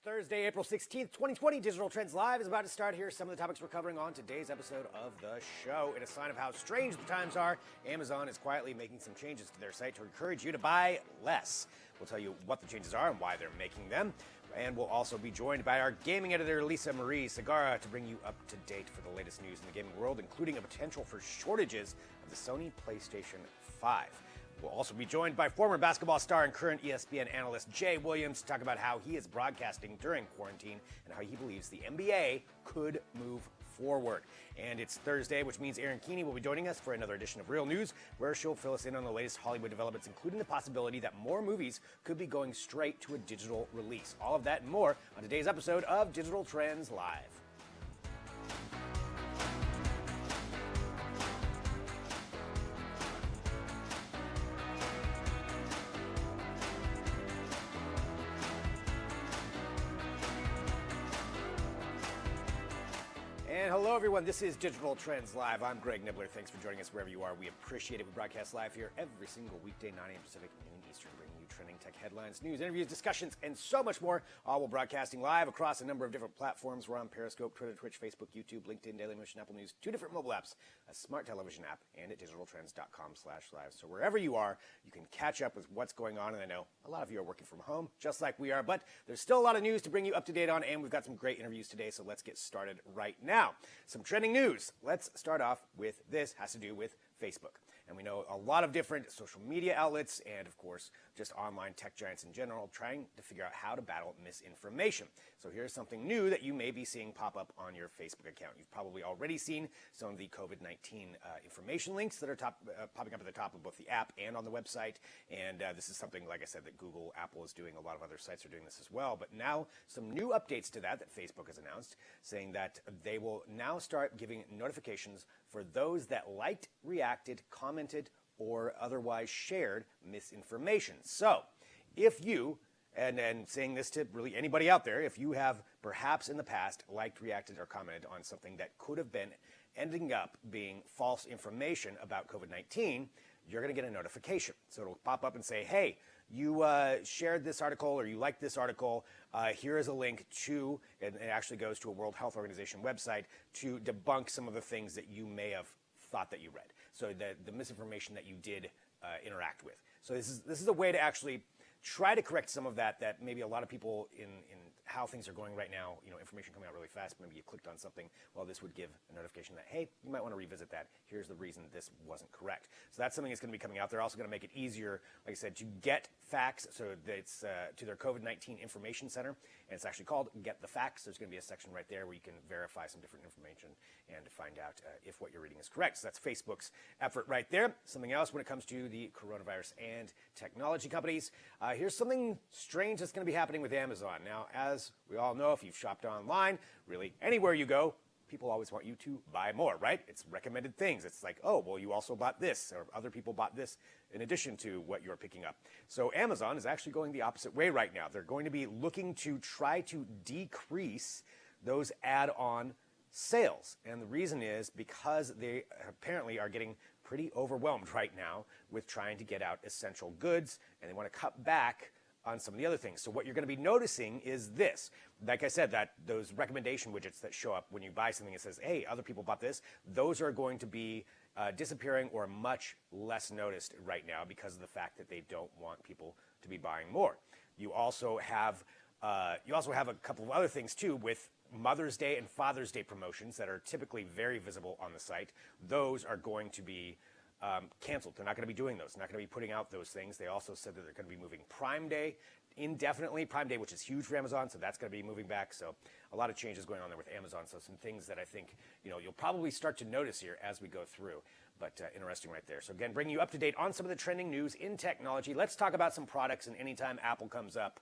Thursday, April 16th, 2020, Digital Trends Live is about to start. Here are some of the topics we're covering on today's episode of the show. In a sign of how strange the times are, Amazon is quietly making some changes to their site to encourage you to buy less. We'll tell you what the changes are and why they're making them. And we'll also be joined by our gaming editor, Lisa Marie Segarra, to bring you up to date for the latest news in the gaming world, including a potential for shortages of the Sony PlayStation 5. We'll also be joined by former basketball star and current ESPN analyst Jay Williams to talk about how he is broadcasting during quarantine and how he believes the NBA could move forward. And it's Thursday, which means Erin Keeney will be joining us for another edition of Real News, where she'll fill us in on the latest Hollywood developments, including the possibility that more movies could be going straight to a digital release. All of that and more on today's episode of Digital Trends Live. And hello, everyone. This is Digital Trends Live. I'm Greg Nibbler. Thanks for joining us wherever you are. We appreciate it. We broadcast live here every single weekday, 9 a.m. Pacific, noon Eastern, bringing you trending tech headlines, news, interviews, discussions, and so much more. All while broadcasting live across a number of different platforms. We're on Periscope, Twitter, Twitch, Facebook, YouTube, LinkedIn, Dailymotion, Apple News, 2 different mobile apps, a smart television app, and at digitaltrends.com/live. So wherever you are, you can catch up with what's going on. And I know a lot of you are working from home, just like we are, but there's still a lot of news to bring you up to date on, and we've got some great interviews today, so let's get started right now. Some trending news. Let's start off with this. Has to do with Facebook. And we know a lot of different social media outlets and, of course, just online tech giants in general trying to figure out how to battle misinformation. So here's something new that you may be seeing pop up on your Facebook account. You've probably already seen some of the COVID-19 information links that are popping up at the top of both the app and on the website. And this is something, like I said, that Google, Apple is doing. A lot of other sites are doing this as well. But now some new updates to that Facebook has announced, saying that they will now start giving notifications for those that liked, reacted, commented, or otherwise shared misinformation. So if you, and saying this to really anybody out there, if you have perhaps in the past liked, reacted, or commented on something that could have been ending up being false information about COVID-19, you're going to get a notification. So it'll pop up and say, hey, you shared this article or you liked this article. Here is a link to, and it actually goes to a World Health Organization website to debunk some of the things that you may have thought that you read. So the misinformation that you did interact with. So this is a way to actually try to correct some of that maybe a lot of people in how things are going right now, information coming out really fast, maybe you clicked on something, well, this would give a notification that, hey, you might want to revisit that. Here's the reason this wasn't correct. So that's something that's going to be coming out. They're also going to make it easier, like I said, to get facts. So it's to their COVID-19 Information Center, and it's actually called Get the Facts. There's going to be a section right there where you can verify some different information and find out if what you're reading is correct. So that's Facebook's effort right there. Something else when it comes to the coronavirus and technology companies. Here's something strange that's going to be happening with Amazon. Now, as we all know, if you've shopped online, really anywhere you go, people always want you to buy more, right? It's recommended things. It's like, oh, well, you also bought this, or other people bought this in addition to what you're picking up. So Amazon is actually going the opposite way right now. They're going to be looking to try to decrease those add-on sales. And the reason is because they apparently are getting pretty overwhelmed right now with trying to get out essential goods, and they want to cut back on some of the other things. So what you're going to be noticing is this. Like I said, that those recommendation widgets that show up when you buy something that says, hey, other people bought this, those are going to be disappearing or much less noticed right now because of the fact that they don't want people to be buying more. You also have a couple of other things too with Mother's Day and Father's Day promotions that are typically very visible on the site. Those are going to be canceled. They're not going to be doing those. They're not going to be putting out those things. They also said that they're going to be moving Prime Day indefinitely. Prime Day, which is huge for Amazon, so that's going to be moving back. So a lot of changes going on there with Amazon. So some things that I think you'll probably start to notice here as we go through. But interesting right there. So again, bringing you up to date on some of the trending news in technology. Let's talk about some products. And anytime Apple comes up,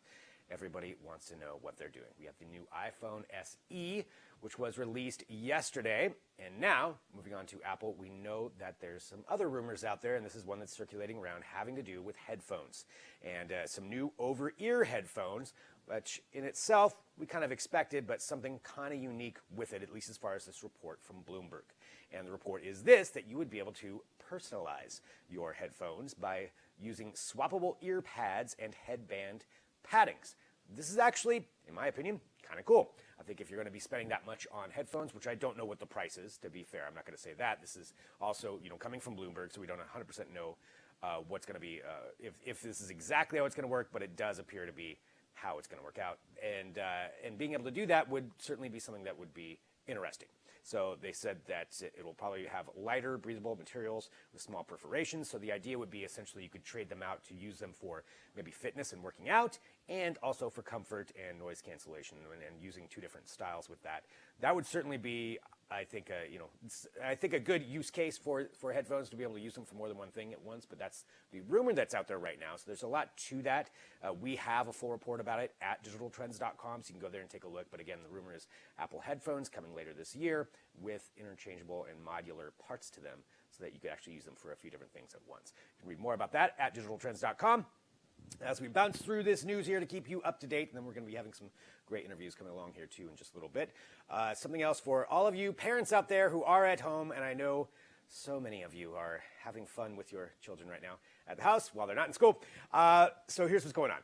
everybody wants to know what they're doing. We have the new iPhone SE, which was released yesterday. And now, moving on to Apple, we know that there's some other rumors out there, and this is one that's circulating around having to do with headphones. And some new over-ear headphones, which in itself we kind of expected, but something kind of unique with it, at least as far as this report from Bloomberg. And the report is this, that you would be able to personalize your headphones by using swappable ear pads and headband paddings. this is actually, in my opinion, kind of cool. I think if you're going to be spending that much on headphones, which I don't know what the price is, to be fair, I'm not going to say that. This is also, coming from Bloomberg, so we don't 100% know what's going to be, if this is exactly how it's going to work, but it does appear to be how it's going to work out. And being able to do that would certainly be something that would be interesting. So they said that it will probably have lighter, breathable materials with small perforations. So the idea would be essentially you could trade them out to use them for maybe fitness and working out, and also for comfort and noise cancellation, and using two different styles with that. That would certainly be, I think, a good use case for headphones, to be able to use them for more than one thing at once. But that's the rumor that's out there right now. So there's a lot to that. We have a full report about it at digitaltrends.com, so you can go there and take a look. But again, the rumor is Apple headphones coming later this year with interchangeable and modular parts to them, so that you could actually use them for a few different things at once. You can read more about that at digitaltrends.com. As we bounce through this news here to keep you up to date, and then we're going to be having some great interviews coming along here too in just a little bit. Something else for all of you parents out there who are at home, and I know so many of you are having fun with your children right now at the house while they're not in school. So here's what's going on.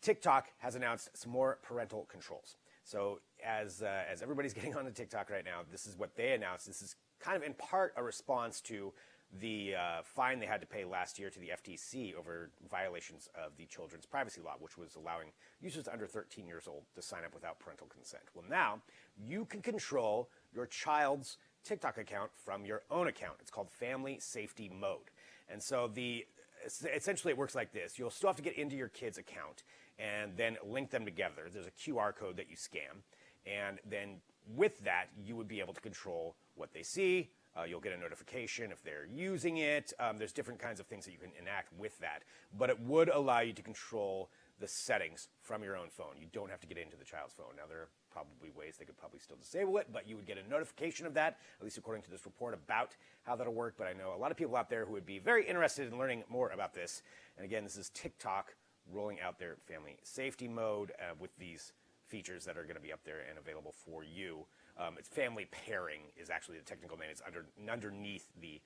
TikTok has announced some more parental controls. So as everybody's getting on the TikTok right now, this is what they announced. This is kind of in part a response to the fine they had to pay last year to the FTC over violations of the children's privacy law, which was allowing users under 13 years old to sign up without parental consent. Well, now you can control your child's TikTok account from your own account. It's called Family Safety Mode. And so essentially it works like this. You'll still have to get into your kid's account and then link them together. There's a QR code that you scan. And then with that, you would be able to control what they see. You'll get a notification if they're using it. There's different kinds of things that you can enact with that. But it would allow you to control the settings from your own phone. You don't have to get into the child's phone. Now, there are probably ways they could probably still disable it, but you would get a notification of that, at least according to this report, about how that'll work. But I know a lot of people out there who would be very interested in learning more about this. And again, this is TikTok rolling out their family safety mode with these features that are going to be up there and available for you. It's family pairing is actually the technical name. It's underneath the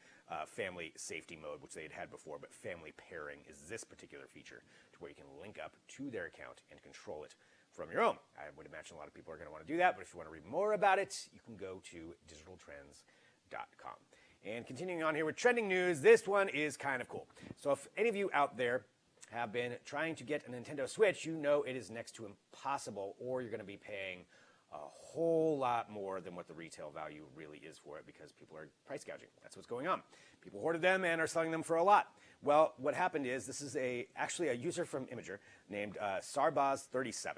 family safety mode, which they had before, but family pairing is this particular feature to where you can link up to their account and control it from your own. I would imagine a lot of people are going to want to do that, but if you want to read more about it, you can go to digitaltrends.com. And continuing on here with trending news, this one is kind of cool. So if any of you out there have been trying to get a Nintendo Switch, you know it is next to impossible, or you're going to be paying a whole lot more than what the retail value really is for it, because people are price gouging. That's what's going on. People hoarded them and are selling them for a lot. Well, what happened is this is actually a user from Imager named Sarbaz37.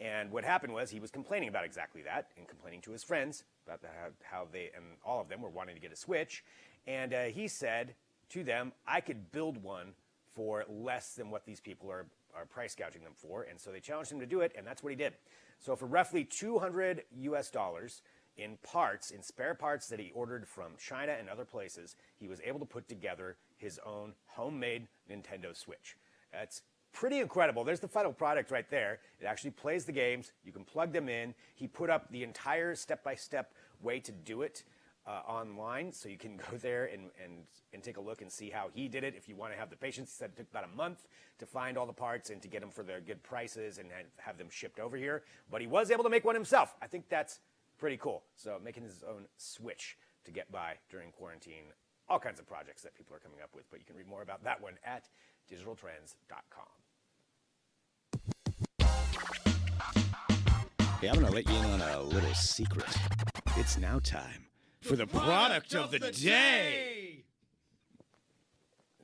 And what happened was he was complaining about exactly that, and complaining to his friends about how they, and all of them were wanting to get a Switch. And he said to them, I could build one for less than what these people are price gouging them for. And so they challenged him to do it, and that's what he did. So for roughly $200 in parts, in spare parts that he ordered from China and other places, he was able to put together his own homemade Nintendo Switch. That's pretty incredible. There's the final product right there. It actually plays the games. You can plug them in. He put up the entire step-by-step way to do it online, so you can go there and take a look and see how he did it. If you want to have the patience, he said it took about a month to find all the parts and to get them for their good prices and have them shipped over here. But he was able to make one himself. I think that's pretty cool. So making his own Switch to get by during quarantine. All kinds of projects that people are coming up with. But you can read more about that one at digitaltrends.com. Hey, I'm going to let you in on a little secret. It's now time for the product of the day.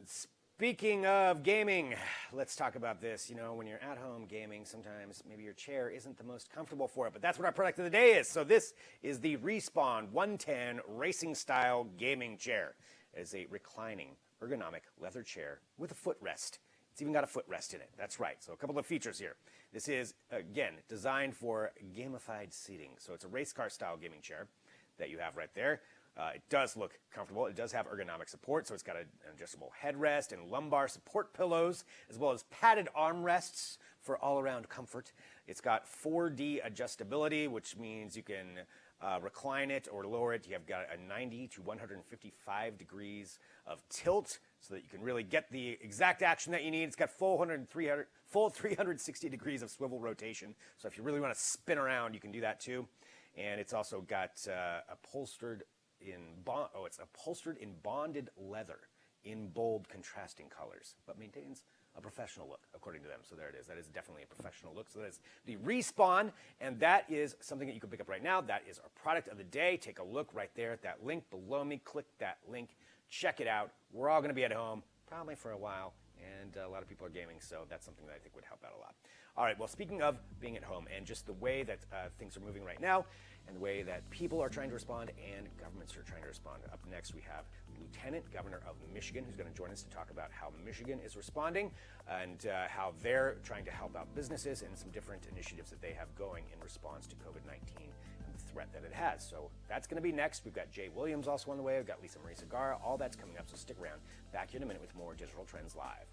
Speaking of gaming, let's talk about this. You know, when you're at home gaming, sometimes maybe your chair isn't the most comfortable for it, but that's what our product of the day is. So this is the Respawn 110 Racing Style Gaming Chair. It is a reclining, ergonomic leather chair with a footrest. It's even got a footrest in it. That's right. So a couple of features here. This is, again, designed for gamified seating. So it's a race car style gaming chair that you have right there. It does look comfortable. It does have ergonomic support, so it's got an adjustable headrest and lumbar support pillows, as well as padded armrests for all-around comfort. It's got 4D adjustability, which means you can recline it or lower it. You have got a 90 to 155 degrees of tilt so that you can really get the exact action that you need. It's got full 360 degrees of swivel rotation. So if you really want to spin around, you can do that too. And it's also got upholstered in bonded leather in bold contrasting colors, but maintains a professional look, according to them. So there it is. That is definitely a professional look. So that is the Respawn, and that is something that you can pick up right now. That is our product of the day. Take a look right there at that link below me. Click that link. Check it out. We're all going to be at home, probably for a while, and a lot of people are gaming, so that's something that I think would help out a lot. All right, well, speaking of being at home and just the way that things are moving right now and the way that people are trying to respond and governments are trying to respond, up next we have Lieutenant Governor of Michigan, who's going to join us to talk about how Michigan is responding and how they're trying to help out businesses and some different initiatives that they have going in response to COVID-19 and the threat that it has. So that's going to be next. We've got Jay Williams also on the way. We've got Lisa Marie Segarra. All that's coming up, so stick around. Back here in a minute with more Digital Trends Live.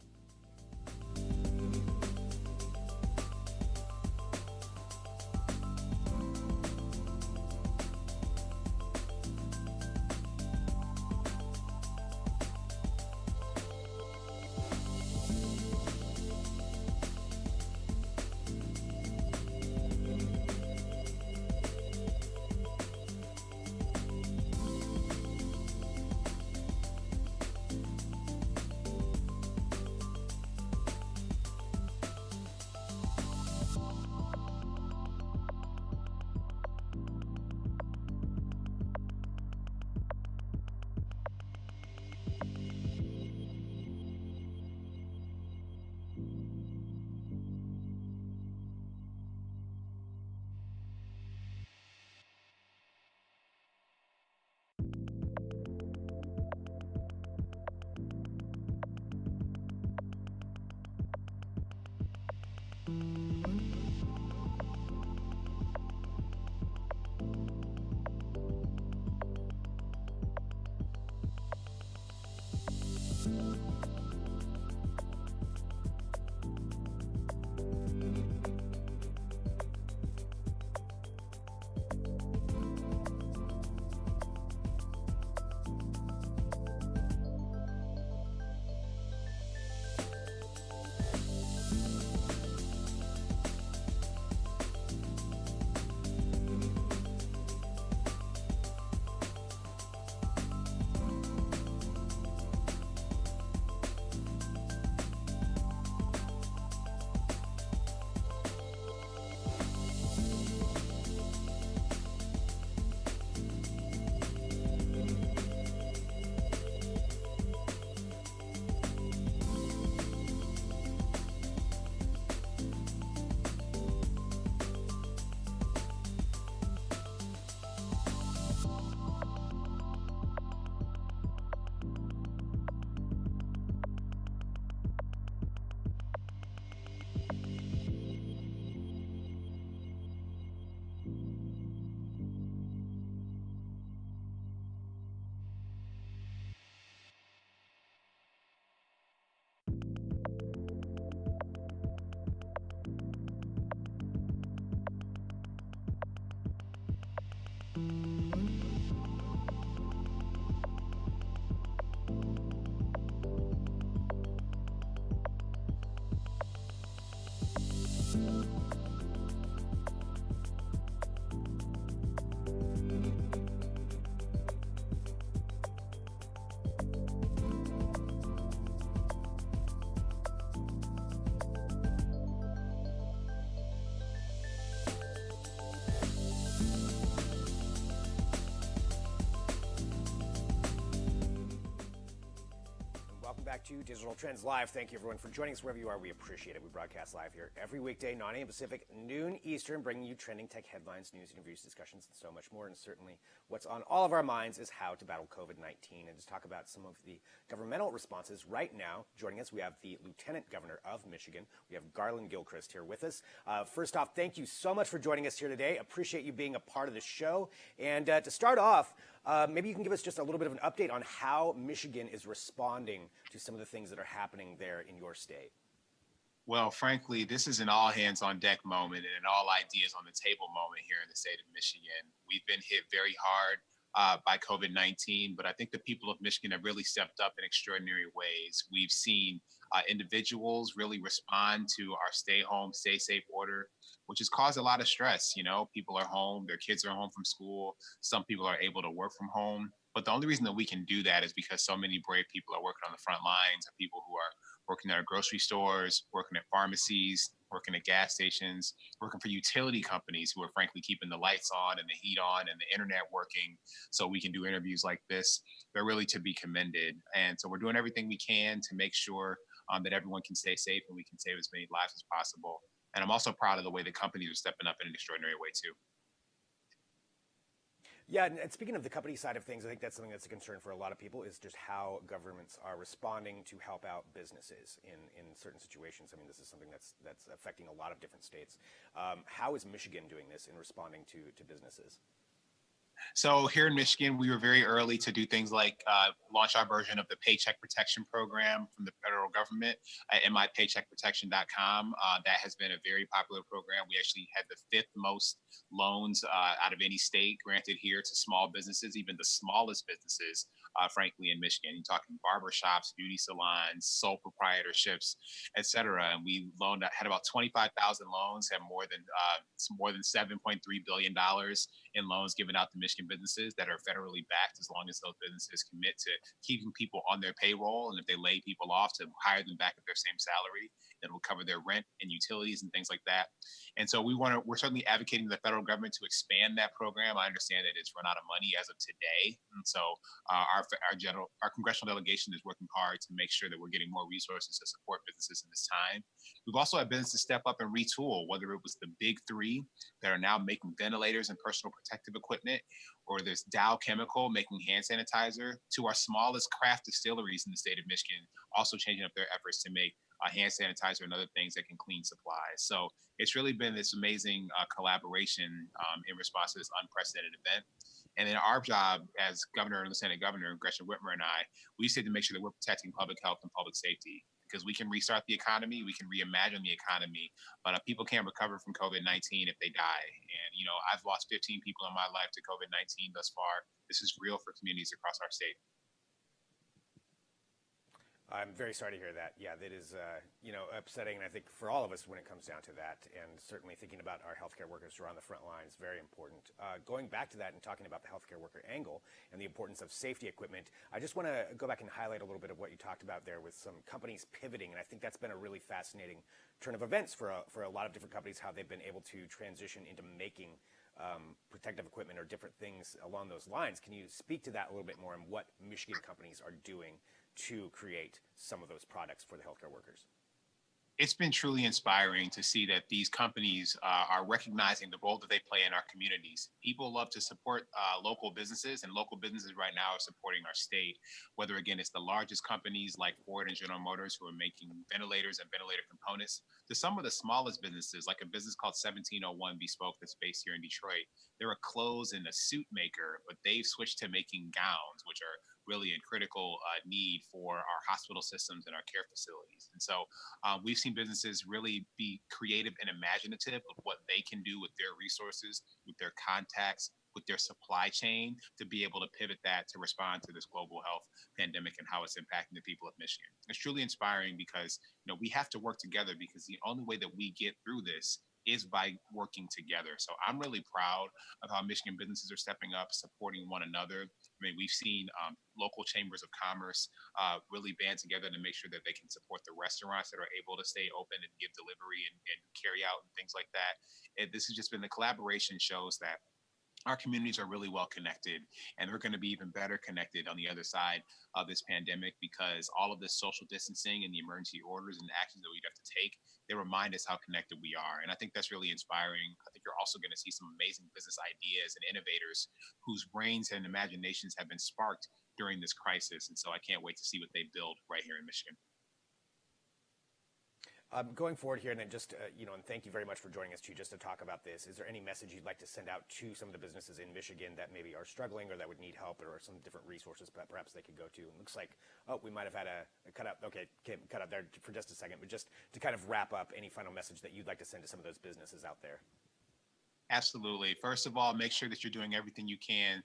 Back to Digital Trends Live. Thank you, everyone, for joining us wherever you are. We appreciate it. We broadcast live here every weekday, 9 a.m. Pacific, noon Eastern, bringing you trending tech headlines, news, interviews, discussions, and so much more. And certainly what's on all of our minds is how to battle COVID-19 and just talk about some of the governmental responses right now. Joining us, we have the Lieutenant Governor of Michigan. We have Garland Gilchrist here with us. First off, thank you so much for joining us here today. Appreciate you being a part of the show. And to start off, maybe you can give us just a little bit of an update on how Michigan is responding to some of the things that are happening there in your state. Well, frankly, this is an all hands on deck moment and an all ideas on the table moment here in the state of Michigan. We've been hit very hard by COVID 19, but I think the people of Michigan have really stepped up in extraordinary ways. We've seen individuals really respond to our stay home, stay safe order, which has caused a lot of stress. You know, people are home, their kids are home from school, some people are able to work from home. But the only reason that we can do that is because so many brave people are working on the front lines, and people who are working at our grocery stores, working at pharmacies, working at gas stations, working for utility companies who are frankly keeping the lights on and the heat on and the internet working so we can do interviews like this. They're really to be commended. And so we're doing everything we can to make sure that everyone can stay safe and we can save as many lives as possible. And I'm also proud of the way the companies are stepping up in an extraordinary way too. Yeah, and speaking of the company side of things, I think that's something that's a concern for a lot of people is just how governments are responding to help out businesses in certain situations. I mean, this is something that's affecting a lot of different states. How is Michigan doing this in responding to businesses? So here in Michigan, we were very early to do things like launch our version of the Paycheck Protection Program from the federal government at mypaycheckprotection.com. That has been a very popular program. We actually had the fifth most loans out of any state granted here to small businesses, even the smallest businesses, frankly, in Michigan. You're talking barbershops, beauty salons, sole proprietorships, et cetera. And we had about 25,000 loans, have more than $7.3 billion in loans given out to Michigan businesses that are federally backed, as long as those businesses commit to keeping people on their payroll. And if they lay people off, to hire them back at their same salary, that will cover their rent and utilities and things like that. And so we're certainly advocating the federal government to expand that program. I understand that it's run out of money as of today. And so our congressional delegation is working hard to make sure that we're getting more resources to support businesses in this time. We've also had businesses step up and retool, whether it was the big three that are now making ventilators and personal protective equipment, or there's Dow Chemical making hand sanitizer, to our smallest craft distilleries in the state of Michigan, also changing up their efforts to make hand sanitizer and other things that can clean supplies. So it's really been this amazing collaboration in response to this unprecedented event. And then our job as governor and lieutenant governor, Gretchen Whitmer and I, we said to make sure that we're protecting public health and public safety, because we can restart the economy, we can reimagine the economy, but people can't recover from COVID-19 if they die. And, you know, I've lost 15 people in my life to COVID-19 thus far. This is real for communities across our state. I'm very sorry to hear that. Yeah, that is, upsetting, and I think for all of us when it comes down to that, and certainly thinking about our healthcare workers who are on the front lines, very important. Going back to that and talking about the healthcare worker angle and the importance of safety equipment, I just want to go back and highlight a little bit of what you talked about there with some companies pivoting, and I think that's been a really fascinating turn of events for a lot of different companies, how they've been able to transition into making protective equipment or different things along those lines. Can you speak to that a little bit more and what Michigan companies are doing to create some of those products for the healthcare workers? It's been truly inspiring to see that these companies are recognizing the role that they play in our communities. People love to support local businesses, and local businesses right now are supporting our state, whether, again, it's the largest companies like Ford and General Motors who are making ventilators and ventilator components, to some of the smallest businesses, like a business called 1701 Bespoke that's based here in Detroit. They're a clothes and a suit maker, but they've switched to making gowns, which are really in critical need for our hospital systems and our care facilities. And so we've seen businesses really be creative and imaginative of what they can do with their resources, with their contacts, with their supply chain, to be able to pivot that to respond to this global health pandemic and how it's impacting the people of Michigan. It's truly inspiring because, you know, we have to work together, because the only way that we get through this is by working together. So I'm really proud of how Michigan businesses are stepping up, supporting one another. I mean, we've seen local chambers of commerce really band together to make sure that they can support the restaurants that are able to stay open and give delivery and carry out and things like that. And this has just been, the collaboration shows that our communities are really well connected, and we're going to be even better connected on the other side of this pandemic, because all of this social distancing and the emergency orders and actions that we'd have to take, they remind us how connected we are. And I think that's really inspiring. I think you're also going to see some amazing business ideas and innovators whose brains and imaginations have been sparked during this crisis. And so I can't wait to see what they build right here in Michigan. Going forward here, and then just, and thank you very much for joining us too, just to talk about this. Is there any message you'd like to send out to some of the businesses in Michigan that maybe are struggling or that would need help, or some different resources that perhaps they could go to? It looks like, we might have had a cut up. Okay, Kim, cut up there for just a second, but just to kind of wrap up, any final message that you'd like to send to some of those businesses out there? Absolutely. First of all, make sure that you're doing everything you can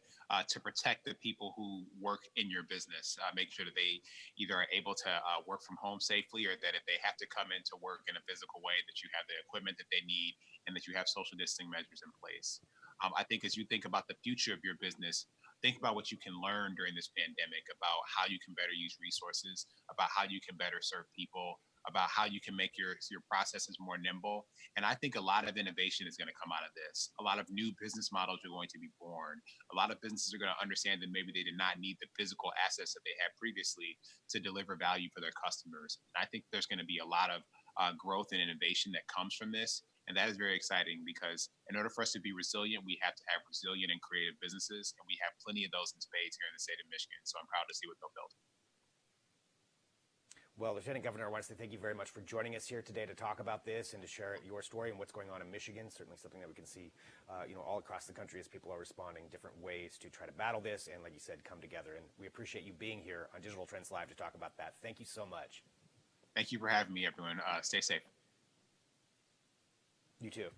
to protect the people who work in your business. Make sure that they either are able to work from home safely, or that if they have to come into work in a physical way, that you have the equipment that they need and that you have social distancing measures in place. I think as you think about the future of your business, think about what you can learn during this pandemic, about how you can better use resources, about how you can better serve people, about how you can make your processes more nimble. And I think a lot of innovation is going to come out of this. A lot of new business models are going to be born. A lot of businesses are going to understand that maybe they did not need the physical assets that they had previously to deliver value for their customers. And I think there's going to be a lot of growth and innovation that comes from this. And that is very exciting, because in order for us to be resilient, we have to have resilient and creative businesses. And we have plenty of those in spades here in the state of Michigan. So I'm proud to see what they'll build. Well, Lieutenant Governor, I want to say thank you very much for joining us here today to talk about this and to share your story and what's going on in Michigan. Certainly something that we can see, all across the country as people are responding different ways to try to battle this and, like you said, come together. And we appreciate you being here on Digital Trends Live to talk about that. Thank you so much. Thank you for having me, everyone. Stay safe. You too.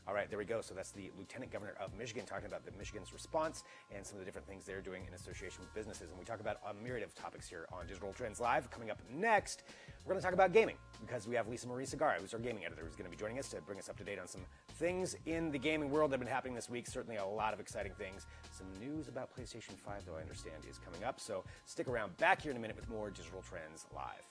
All right, there we go. So that's the Lieutenant Governor of Michigan talking about Michigan's response and some of the different things they're doing in association with businesses. And we talk about a myriad of topics here on Digital Trends Live. Coming up next, we're going to talk about gaming, because we have Lisa Marie Segarra, who's our gaming editor, who's going to be joining us to bring us up to date on some things in the gaming world that have been happening this week. Certainly a lot of exciting things. Some news about PlayStation 5, though, I understand, is coming up. So stick around. Back here in a minute with more Digital Trends Live.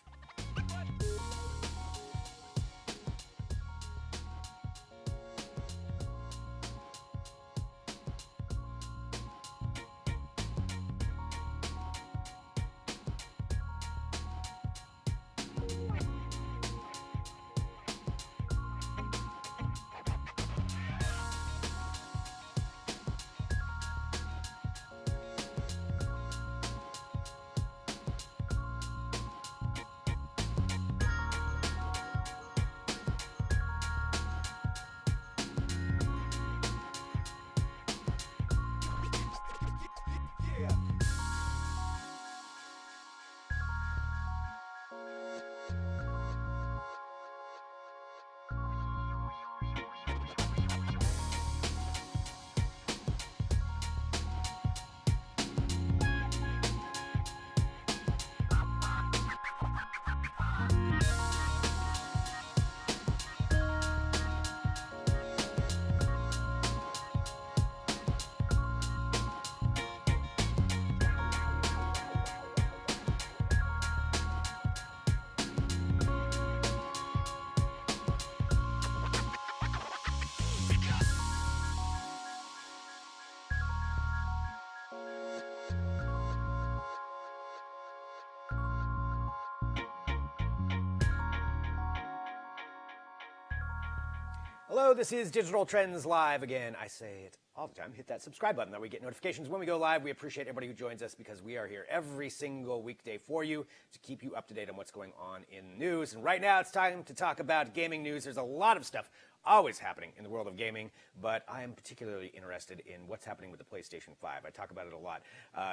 Hello, this is Digital Trends Live. Again, I say it all the time. Hit that subscribe button. That way we get notifications when we go live. We appreciate everybody who joins us, because we are here every single weekday for you to keep you up to date on what's going on in the news. And right now it's time to talk about gaming news. There's a lot of stuff always happening in the world of gaming, but I am particularly interested in what's happening with the PlayStation 5. I talk about it a lot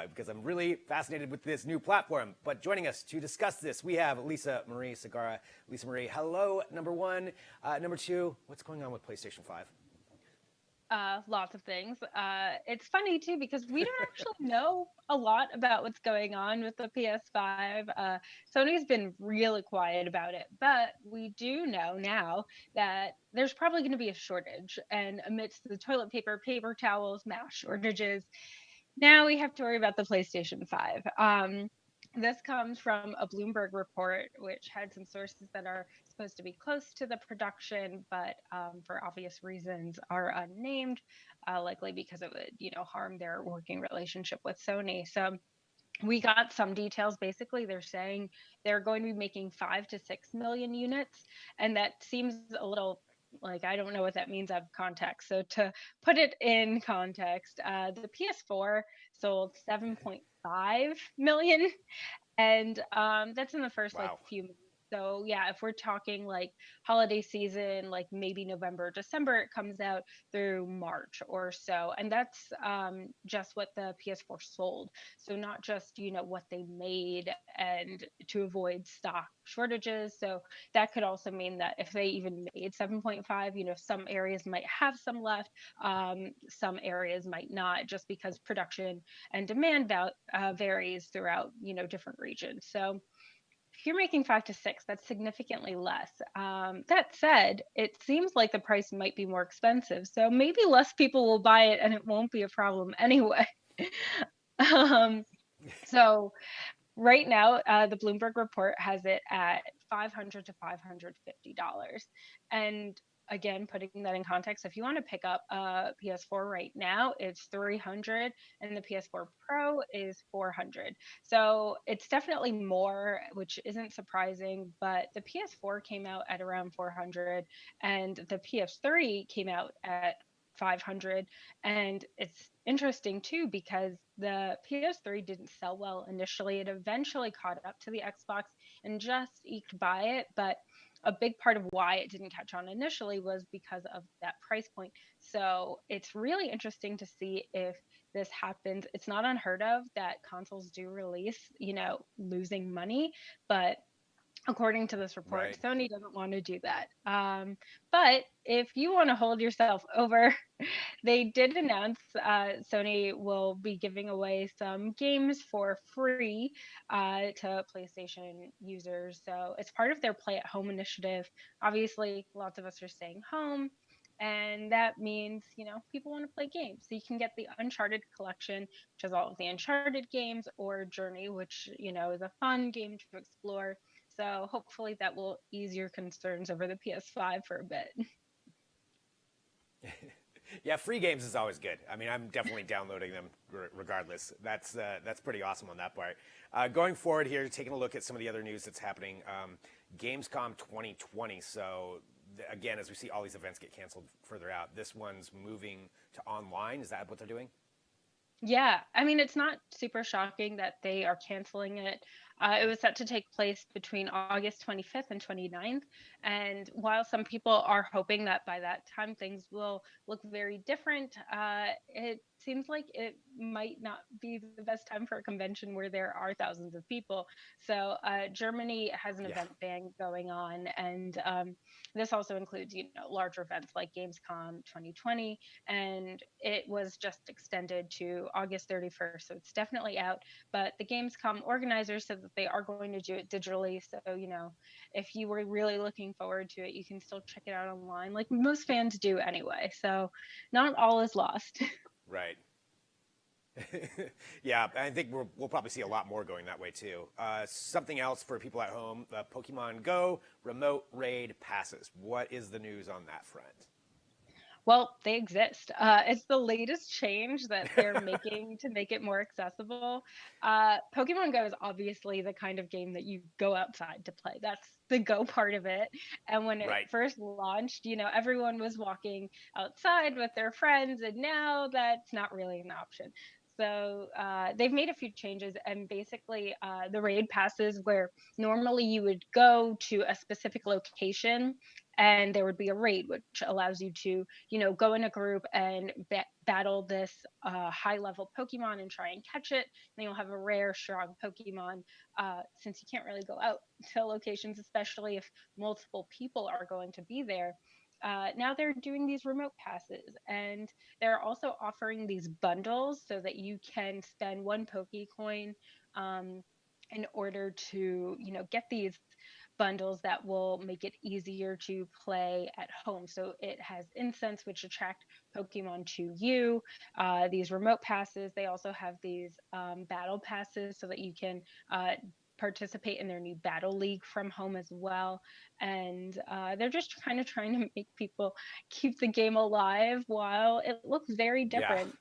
because I'm really fascinated with this new platform. But joining us to discuss this, we have Lisa Marie Segarra. Lisa Marie, hello, number one. Number two, what's going on with PlayStation 5? Lots of things. It's funny too, because we don't actually know a lot about what's going on with the PS5. Sony's been really quiet about it, but we do know now that there's probably going to be a shortage. And amidst the toilet paper, paper towels, mass shortages, now we have to worry about the PlayStation 5. This comes from a Bloomberg report, which had some sources that are supposed to be close to the production, but for obvious reasons are unnamed, likely because it would, harm their working relationship with Sony. So we got some details. Basically, they're saying they're going to be making 5 to 6 million units, and that seems a little like, I don't know what that means out of context. So to put it in context, the PS4 sold 7.5 million, and that's in the first Wow. few months So yeah, if we're talking like holiday season, like maybe November, December, it comes out through March or so. And that's just what the PS4 sold. So not just, what they made and to avoid stock shortages. So that could also mean that if they even made 7.5, some areas might have some left, some areas might not, just because production and demand varies throughout, different regions. So if you're making 5 to 6, that's significantly less. That said, it seems like the price might be more expensive. So maybe less people will buy it and it won't be a problem anyway. um, so right now, the Bloomberg report has it at $500 to $550. And again, putting that in context, if you want to pick up a PS4 right now, it's 300, and the PS4 Pro is 400. So it's definitely more, which isn't surprising. But the PS4 came out at around 400, and the PS3 came out at 500. And it's interesting too because the PS3 didn't sell well initially. It eventually caught up to the Xbox and just eked by it. But a big part of why it didn't catch on initially was because of that price point. So it's really interesting to see if this happens. It's not unheard of that consoles do release, losing money, but according to this report, Right. Sony doesn't want to do that. But if you want to hold yourself over, they did announce Sony will be giving away some games for free to PlayStation users. So it's part of their Play at Home initiative. Obviously, lots of us are staying home. And that means, people want to play games. So you can get the Uncharted collection, which has all of the Uncharted games, or Journey, which, is a fun game to explore. So hopefully that will ease your concerns over the PS5 for a bit. Yeah, free games is always good. I mean, I'm definitely downloading them regardless. That's pretty awesome on that part. Going forward here, taking a look at some of the other news that's happening. Gamescom 2020. So again, as we see all these events get canceled further out, this one's moving to online. Is that what they're doing? Yeah, I mean, it's not super shocking that they are canceling it. It was set to take place between August 25th and 29th. And while some people are hoping that by that time things will look very different, it seems like it might not be the best time for a convention where there are thousands of people. So Germany has an Yeah. event ban going on. And this also includes, larger events like Gamescom 2020, and it was just extended to August 31st. So it's definitely out. But the Gamescom organizers said that they are going to do it digitally. So, if you were really looking forward to it, you can still check it out online, like most fans do anyway. So not all is lost. Right. Yeah, I think we'll probably see a lot more going that way too. Something else for people at home: Pokemon Go remote raid passes. What is the news on that front? Well, they exist. It's the latest change that they're making to make it more accessible. Pokemon Go is obviously the kind of game that you go outside to play. That's the go part of it. And when it Right. first launched, everyone was walking outside with their friends, and now that's not really an option. So they've made a few changes, and basically the raid passes where normally you would go to a specific location and there would be a raid, which allows you to go in a group and battle this high level Pokemon and try and catch it. And you'll have a rare, strong Pokemon since you can't really go out to locations, especially if multiple people are going to be there. Now they're doing these remote passes, and they're also offering these bundles so that you can spend one Pokecoin in order to get these bundles that will make it easier to play at home. So it has incense, which attract Pokemon to you. These remote passes, they also have these battle passes so that you can participate in their new battle league from home as well. And they're just kind of trying to make people keep the game alive while it looks very Yeah. different.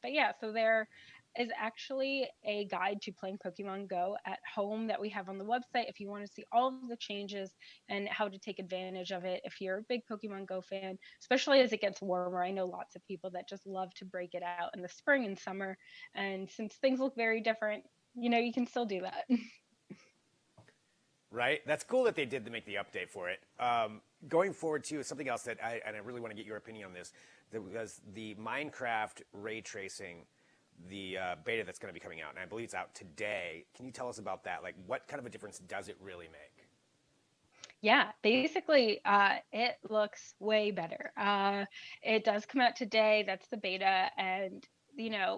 But yeah, so there is actually a guide to playing Pokemon Go at home that we have on the website if you want to see all of the changes and how to take advantage of it. If you're a big Pokemon Go fan, especially as it gets warmer, I know lots of people that just love to break it out in the spring and summer. And since things look very different, you can still do that. Right? That's cool that they did to make the update for it. Going forward, too, something else that I really want to get your opinion on this, was the Minecraft ray tracing, the beta that's going to be coming out, and I believe it's out today. Can you tell us about that? Like, what kind of a difference does it really make? Yeah, basically, it looks way better. It does come out today. That's the beta. And,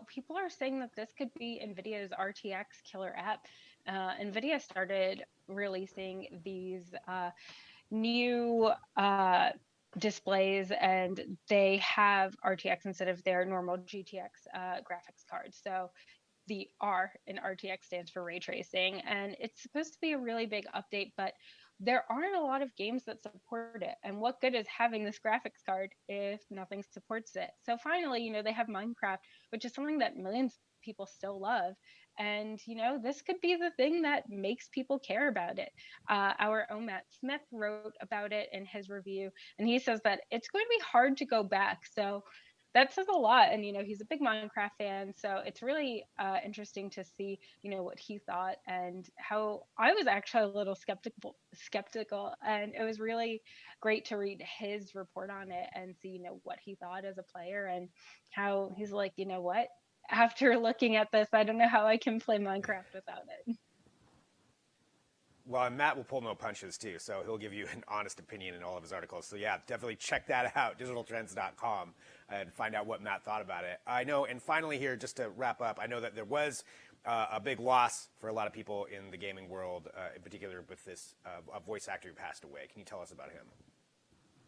people are saying that this could be NVIDIA's RTX killer app. NVIDIA started releasing these new displays, and they have RTX instead of their normal GTX graphics cards. So the R in RTX stands for ray tracing, and it's supposed to be a really big update, but there aren't a lot of games that support it. And what good is having this graphics card if nothing supports it? So finally, they have Minecraft, which is something that millions of people still love. And, this could be the thing that makes people care about it. Our own Matt Smith wrote about it in his review, and he says that it's going to be hard to go back. So that says a lot. And he's a big Minecraft fan, so it's really interesting to see what he thought, and how I was actually a little skeptical, and it was really great to read his report on it and see what he thought as a player, and how he's like, what, after looking at this, I don't know how I can play Minecraft without it. Well, and Matt will pull no punches, too, so he'll give you an honest opinion in all of his articles. So, yeah, definitely check that out, digitaltrends.com, and find out what Matt thought about it. I know, and finally here, just to wrap up, I know that there was a big loss for a lot of people in the gaming world, in particular with this a voice actor who passed away. Can you tell us about him?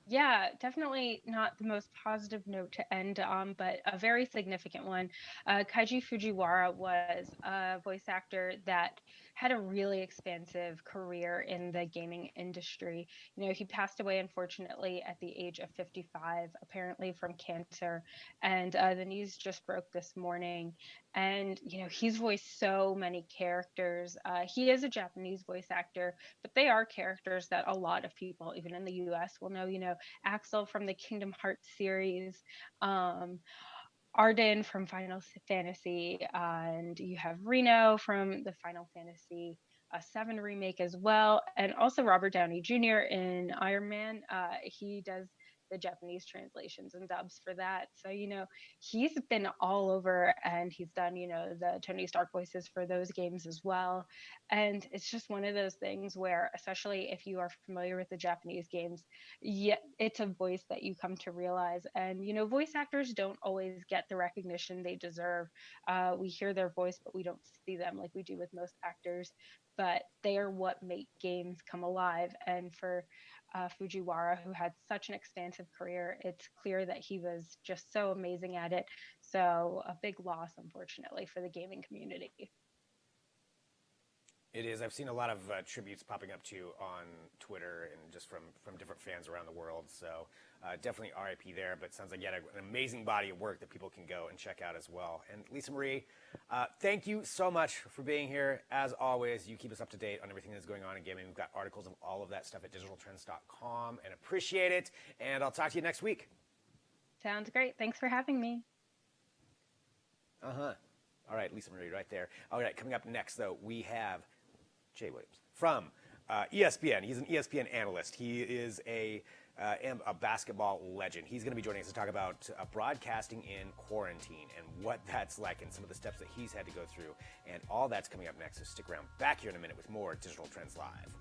Yeah, definitely not the most positive note to end on, but a very significant one. Kaiji Fujiwara was a voice actor that had a really expansive career in the gaming industry. He passed away, unfortunately, at the age of 55, apparently from cancer. And the news just broke this morning. And, he's voiced so many characters. He is a Japanese voice actor, but they are characters that a lot of people, even in the US, will know. Axel from the Kingdom Hearts series, Arden from Final Fantasy, and you have Reno from the Final Fantasy 7 remake as well, and also Robert Downey Jr. in Iron Man. He does the Japanese translations and dubs for that. So, he's been all over, and he's done, the Tony Stark voices for those games as well. And it's just one of those things where, especially if you are familiar with the Japanese games, yeah, it's a voice that you come to realize. And, voice actors don't always get the recognition they deserve. We hear their voice, but we don't see them like we do with most actors. But they are what make games come alive. And for Fujiwara, who had such an expansive career, it's clear that he was just so amazing at it. So a big loss, unfortunately, for the gaming community. It is. I've seen a lot of tributes popping up too on Twitter and just from different fans around the world. So definitely RIP there. But it sounds like you had an amazing body of work that people can go and check out as well. And Lisa Marie, thank you so much for being here. As always, you keep us up to date on everything that's going on in gaming. We've got articles of all of that stuff at digitaltrends.com, and appreciate it. And I'll talk to you next week. Sounds great. Thanks for having me. All right, Lisa Marie right there. All right, coming up next, though, we have Jay Williams from ESPN. He's an ESPN analyst. He is a basketball legend. He's going to be joining us to talk about broadcasting in quarantine and what that's like and some of the steps that he's had to go through. And all that's coming up next, so stick around. Back here in a minute with more Digital Trends Live.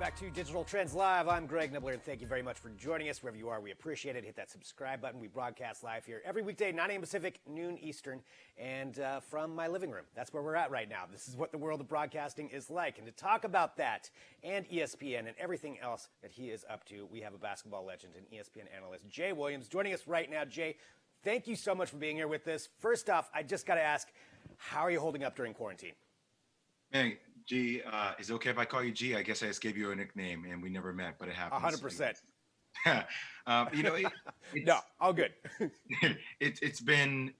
back to Digital Trends Live. I'm Greg Nibbler, and thank you very much for joining us wherever you are. We appreciate it. Hit that subscribe button. We broadcast live here every weekday, 9 a.m. Pacific, noon Eastern, and from my living room. That's where we're at right now. This is what the world of broadcasting is like. And to talk about that and ESPN and everything else that he is up to, we have a basketball legend and ESPN analyst, Jay Williams, joining us right now. Jay, thank you so much for being here with us. First off, I just got to ask, how are you holding up during quarantine? Hey, G, is it okay if I call you G? I guess I just gave you a nickname and we never met, but it happens. 100%. No, all good. It's been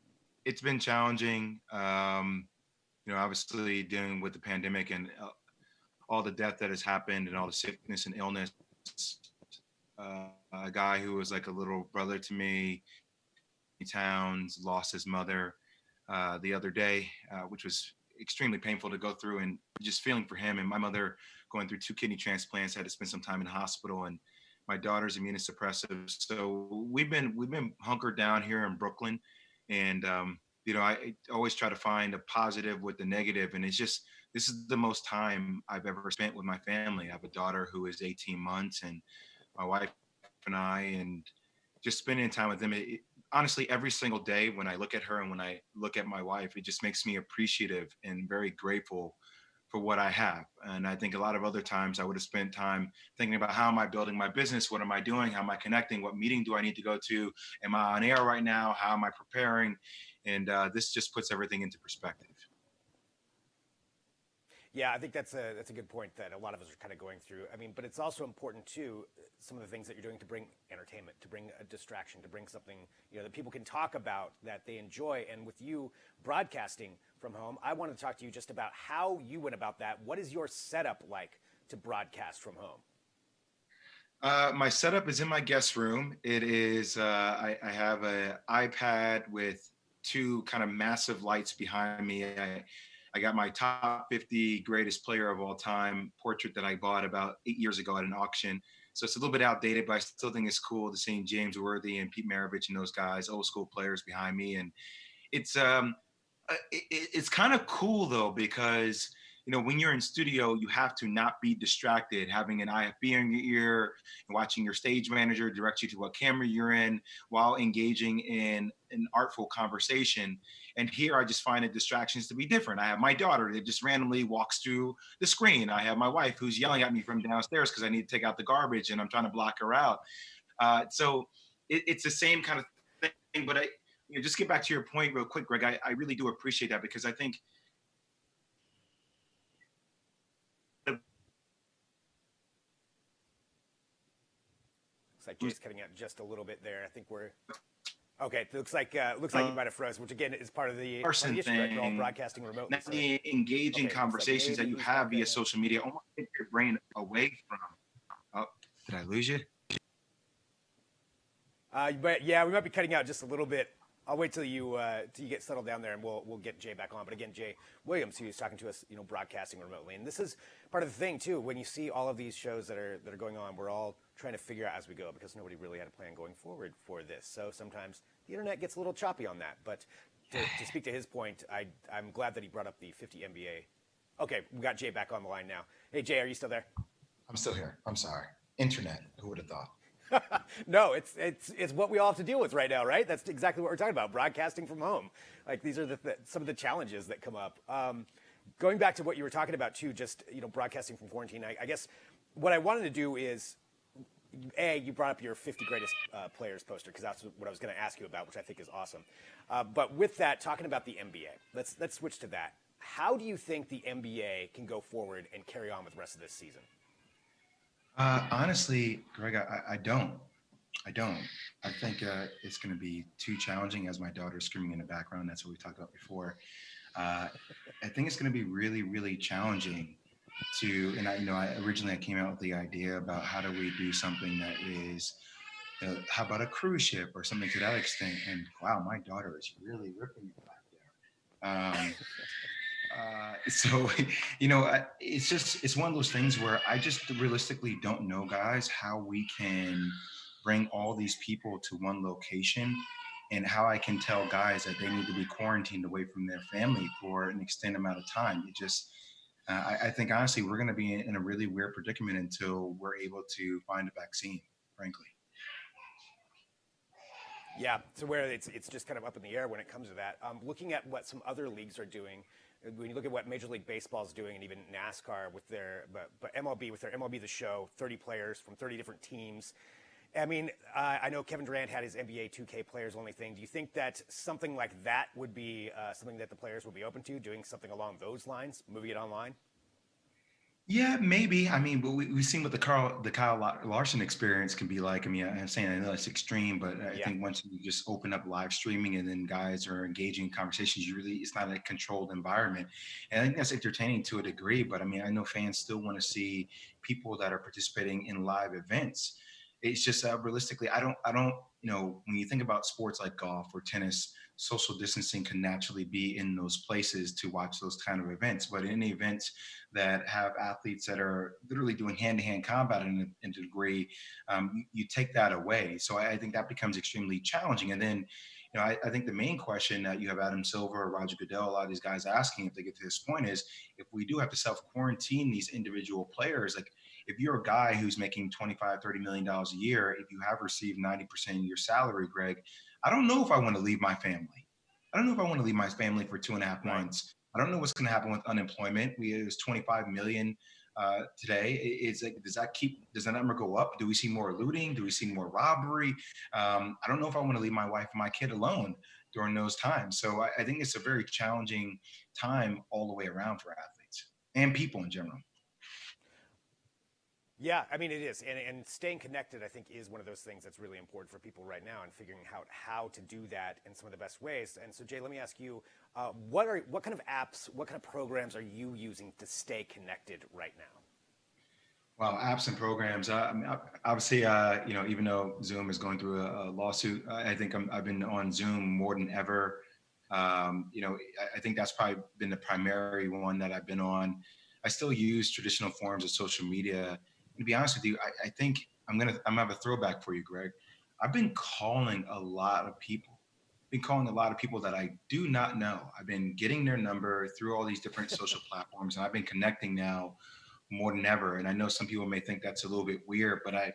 challenging. Obviously dealing with the pandemic and all the death that has happened and all the sickness and illness. A guy who was like a little brother to me, Towns, lost his mother the other day, which was extremely painful to go through, and just feeling for him. And my mother going through 2 kidney transplants, had to spend some time in the hospital, and my daughter's immunosuppressive. So we've been hunkered down here in Brooklyn, and I always try to find a positive with the negative. And this is the most time I've ever spent with my family. I have a daughter who is 18 months, and my wife and I, and just spending time with them. Honestly, every single day when I look at her and when I look at my wife, it just makes me appreciative and very grateful for what I have. And I think a lot of other times I would have spent time thinking about, how am I building my business? What am I doing? How am I connecting? What meeting do I need to go to? Am I on air right now? How am I preparing? And this just puts everything into perspective. Yeah, I think that's a good point that a lot of us are kind of going through. I mean, but it's also important too, some of the things that you're doing to bring entertainment, to bring a distraction, to bring something that people can talk about that they enjoy. And with you broadcasting from home, I want to talk to you just about how you went about that. What is your setup like to broadcast from home? My setup is in my guest room. It is I have an iPad with 2 kind of massive lights behind me. I got my top 50 greatest player of all time portrait that I bought about 8 years ago at an auction. So it's a little bit outdated, but I still think it's cool to see James Worthy and Pete Maravich and those guys, old school players behind me. And it's kind of cool though, because when you're in studio, you have to not be distracted, having an IFB in your ear and watching your stage manager direct you to what camera you're in while engaging in an artful conversation. And here I just find the distractions to be different. I have my daughter that just randomly walks through the screen. I have my wife who's yelling at me from downstairs because I need to take out the garbage and I'm trying to block her out. So it's the same kind of thing. But just get back to your point real quick, Greg. I really do appreciate that, because I think like Jay's cutting out just a little bit there. I think we're okay. It looks like you might have frozen, which again is part of the issue. Right? We're all broadcasting remotely. Not the engaging conversations that you have via social media almost take your brain away from. Oh, did I lose you? But yeah, we might be cutting out just a little bit. I'll wait till you get settled down there, and we'll get Jay back on. But again, Jay Williams, who's talking to us, broadcasting remotely, and this is part of the thing too. When you see all of these shows that are going on, we're all trying to figure out as we go, because nobody really had a plan going forward for this. So sometimes the internet gets a little choppy on that. But to speak to his point, I'm glad that he brought up the 50 NBA. Okay, we got Jay back on the line now. Hey, Jay, are you still there? I'm still here. I'm sorry. Internet. Who would have thought? No, it's what we all have to deal with right now, right? That's exactly what we're talking about, broadcasting from home. Like, these are some of the challenges that come up. Going back to what you were talking about too, just broadcasting from quarantine. I guess what I wanted to do is, you brought up your 50 greatest players poster, because that's what I was going to ask you about, which I think is awesome. But with that, talking about the NBA, let's switch to that. How do you think the NBA can go forward and carry on with the rest of this season? Honestly, Greg, I don't. I think it's going to be too challenging, as my daughter's screaming in the background. That's what we talked about before. I think it's going to be really, really challenging and I originally came out with the idea about, how do we do something that is, how about a cruise ship or something to that extent? And wow, my daughter is really ripping it back there. So, it's one of those things where I just realistically don't know, guys, how we can bring all these people to one location, and how I can tell guys that they need to be quarantined away from their family for an extended amount of time. I think honestly, we're going to be in a really weird predicament until we're able to find a vaccine, frankly. Yeah, so where it's just kind of up in the air when it comes to that. Looking at what some other leagues are doing, when you look at what Major League Baseball is doing, and even NASCAR with their, but MLB with their MLB The Show, 30 players from 30 different teams. I mean, I know Kevin Durant had his NBA 2K players only thing. Do you think that something like that would be something that the players would be open to, doing something along those lines, moving it online? Yeah, maybe. I mean, but we've seen what the Kyle Larson experience can be like. I mean, I'm saying I know it's extreme, but I Yeah. think once you just open up live streaming and then guys are engaging in conversations, it's not a controlled environment. And I think that's entertaining to a degree. But I mean, I know fans still want to see people that are participating in live events. It's just realistically, I don't. When you think about sports like golf or tennis, social distancing can naturally be in those places to watch those kind of events. But in events that have athletes that are literally doing hand-to-hand combat in a degree, you take that away. So I think that becomes extremely challenging. And then, I think the main question that you have Adam Silver, Roger Goodell, a lot of these guys asking if they get to this point is, if we do have to self-quarantine these individual players, like if you're a guy who's making $25-30 million a year, if you have received 90% of your salary, Greg, I don't know if I want to leave my family. I don't know if I want to leave my family for 2.5 Right. months. I don't know what's going to happen with unemployment. It was 25 million today. It's like, does that number go up? Do we see more looting? Do we see more robbery? I don't know if I want to leave my wife and my kid alone during those times. So I think it's a very challenging time all the way around for athletes and people in general. Yeah, I mean it is, and staying connected, I think, is one of those things that's really important for people right now, and figuring out how to do that in some of the best ways. And so, Jay, let me ask you, what kind of apps, what kind of programs are you using to stay connected right now? Well, apps and programs. I mean, obviously, even though Zoom is going through a lawsuit, I think I've been on Zoom more than ever. I think that's probably been the primary one that I've been on. I still use traditional forms of social media. And to be honest with you, I think I'm gonna have a throwback for you, Greg. I've been calling a lot of people. Been calling a lot of people that I do not know. I've been getting their number through all these different social platforms, and I've been connecting now more than ever. And I know some people may think that's a little bit weird, but I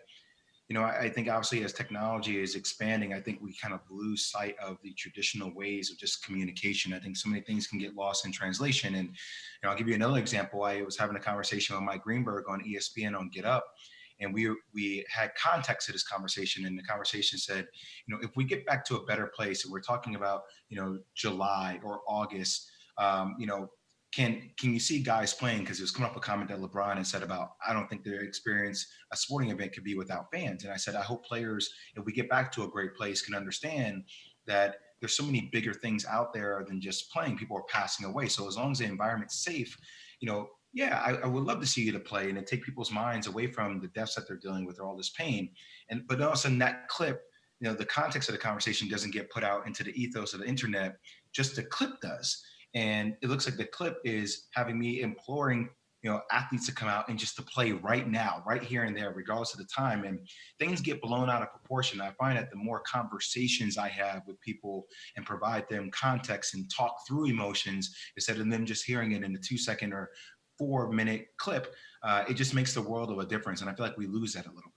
think obviously as technology is expanding, I think we kind of lose sight of the traditional ways of just communication. I think so many things can get lost in translation. And I'll give you another example. I was having a conversation with Mike Greenberg on ESPN on Get Up, and we had context to this conversation. And the conversation said, if we get back to a better place, and we're talking about July or August, can you see guys playing? Because it was coming up a comment that LeBron had said about, I don't think their experience, a sporting event could be without fans. And I said, I hope players, if we get back to a great place, can understand that there's so many bigger things out there than just playing. People are passing away. So as long as the environment's safe, yeah, I would love to see you to play and to take people's minds away from the deaths that they're dealing with or all this pain. But also in that clip, the context of the conversation doesn't get put out into the ethos of the internet, just the clip does. And it looks like the clip is having me imploring, athletes to come out and just to play right now, right here and there, regardless of the time. And things get blown out of proportion. I find that the more conversations I have with people and provide them context and talk through emotions instead of them just hearing it in a 2-second or 4-minute clip, it just makes the world of a difference. And I feel like we lose that a little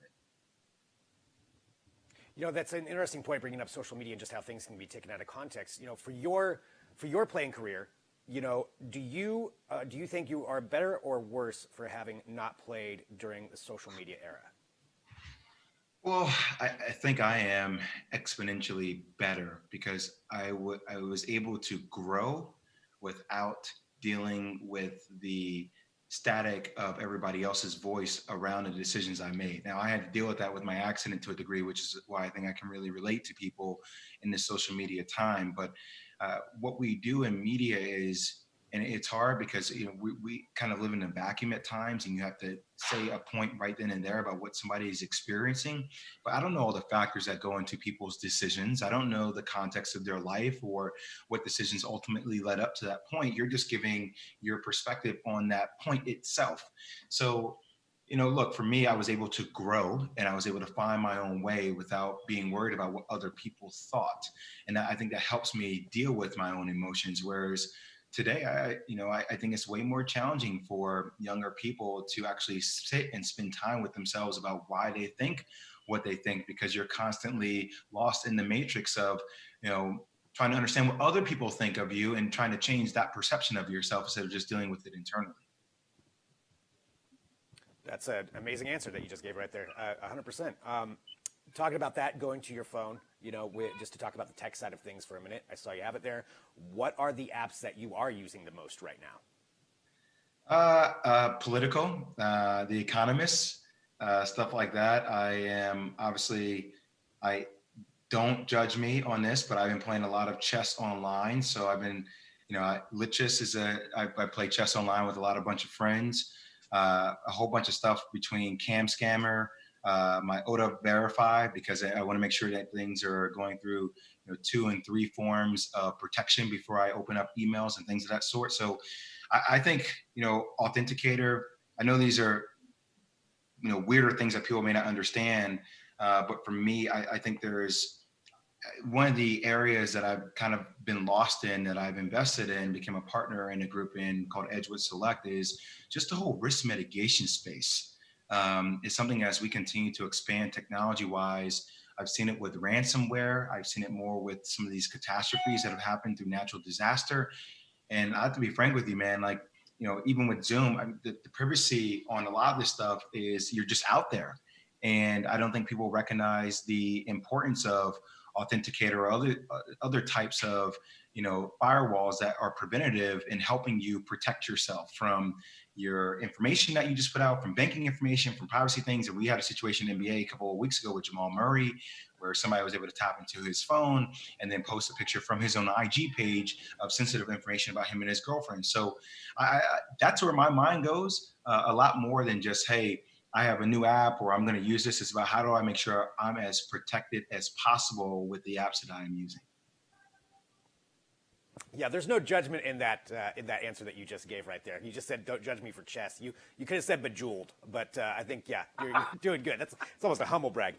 bit. That's an interesting point, bringing up social media and just how things can be taken out of context. For your playing career, do you think you are better or worse for having not played during the social media era? Well, I think I am exponentially better because I was able to grow without dealing with the static of everybody else's voice around the decisions I made. Now, I had to deal with that with my accident to a degree, which is why I think I can really relate to people in this social media time. But what we do in media is, and it's hard because we kind of live in a vacuum at times, and you have to say a point right then and there about what somebody is experiencing. But I don't know all the factors that go into people's decisions. I don't know the context of their life or what decisions ultimately led up to that point. You're just giving your perspective on that point itself. So look, for me, I was able to grow and I was able to find my own way without being worried about what other people thought. And I think that helps me deal with my own emotions. Whereas today, I think it's way more challenging for younger people to actually sit and spend time with themselves about why they think what they think, because you're constantly lost in the matrix of, trying to understand what other people think of you and trying to change that perception of yourself instead of just dealing with it internally. That's an amazing answer that you just gave right there. 100%. Talking about that, going to your phone, just to talk about the tech side of things for a minute. I saw you have it there. What are the apps that you are using the most right now? Political, The Economist, stuff like that. Don't judge me on this, but I've been playing a lot of chess online. So I've been, Lichess I play chess online with a bunch of friends. A whole bunch of stuff between Cam Scammer, my OTA Verify, because I want to make sure that things are going through 2 and 3 forms of protection before I open up emails and things of that sort. So I think, Authenticator, I know these are, weirder things that people may not understand. But for me, I think there's one of the areas that I've kind of been lost in, that I've invested in, became a partner in a group called Edgewood Select, is just the whole risk mitigation space. Is something as we continue to expand technology-wise. I've seen it with ransomware. I've seen it more with some of these catastrophes that have happened through natural disaster. And I have to be frank with you, man, even with Zoom, the privacy on a lot of this stuff is you're just out there. And I don't think people recognize the importance of Authenticator or other types of firewalls that are preventative in helping you protect yourself from your information that you just put out, from banking information, from privacy things. And we had a situation in NBA a couple of weeks ago with Jamal Murray, where somebody was able to tap into his phone and then post a picture from his own IG page of sensitive information about him and his girlfriend. So that's where my mind goes, a lot more than just, hey, I have a new app or I'm going to use this. It's about how do I make sure I'm as protected as possible with the apps that I am using. Yeah, there's no judgment in that answer that you just gave right there. You just said, "Don't judge me for chess." You could have said "bejeweled," but I think you're doing good. It's almost a humble brag.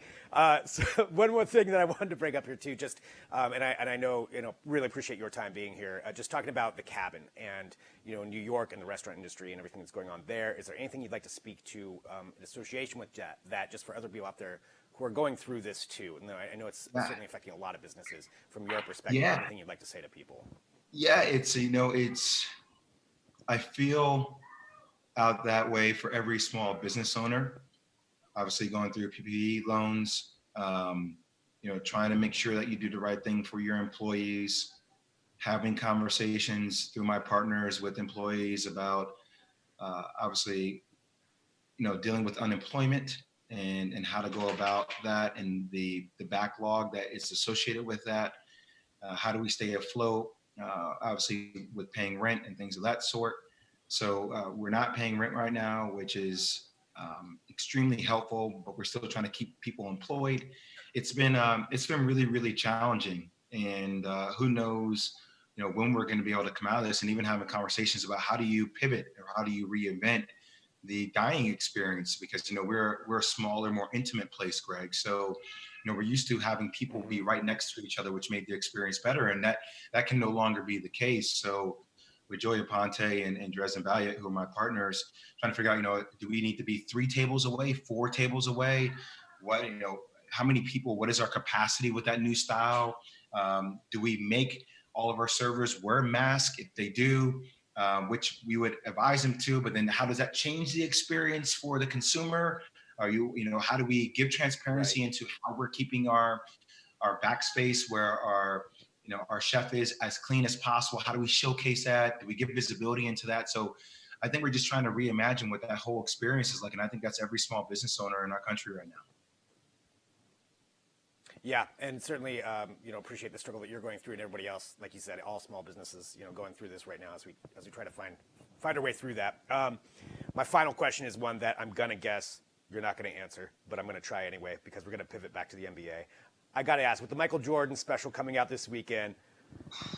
So one more thing that I wanted to bring up here too, just and I know really appreciate your time being here. Just talking about the cabin and New York and the restaurant industry and everything that's going on there. Is there anything you'd like to speak to in association with that, just for other people out there who are going through this too? And I know it's certainly affecting a lot of businesses. From your perspective, anything you'd like to say to people? Yeah, I feel out that way for every small business owner, obviously going through PPP loans, trying to make sure that you do the right thing for your employees, having conversations through my partners with employees about, obviously, dealing with unemployment and how to go about that and the backlog that is associated with that. How do we stay afloat? Obviously with paying rent and things of that sort. So we're not paying rent right now, which is extremely helpful, but we're still trying to keep people employed. It's been really, really challenging. And who knows, when we're going to be able to come out of this, and even having conversations about how do you pivot or how do you reinvent the dining experience, because we're a smaller, more intimate place, Greg. So we're used to having people be right next to each other, which made the experience better, and that can no longer be the case. So with Joey Aponte and Dresden Valiant, who are my partners, trying to figure out, do we need to be 3 tables away, 4 tables away? What, how many people, what is our capacity with that new style? Do we make all of our servers wear masks? If they do, which we would advise them to, but then how does that change the experience for the consumer? Are how do we give transparency into how we're keeping our backspace where our chef is as clean as possible? How do we showcase that? Do we give visibility into that? So I think we're just trying to reimagine what that whole experience is like. And I think that's every small business owner in our country right now. Yeah, and certainly, appreciate the struggle that you're going through, and everybody else, like you said, all small businesses, going through this right now as we try to find our way through that. My final question is one that I'm gonna guess you're not gonna answer, but I'm gonna try anyway because we're gonna pivot back to the NBA. I gotta ask, with the Michael Jordan special coming out this weekend,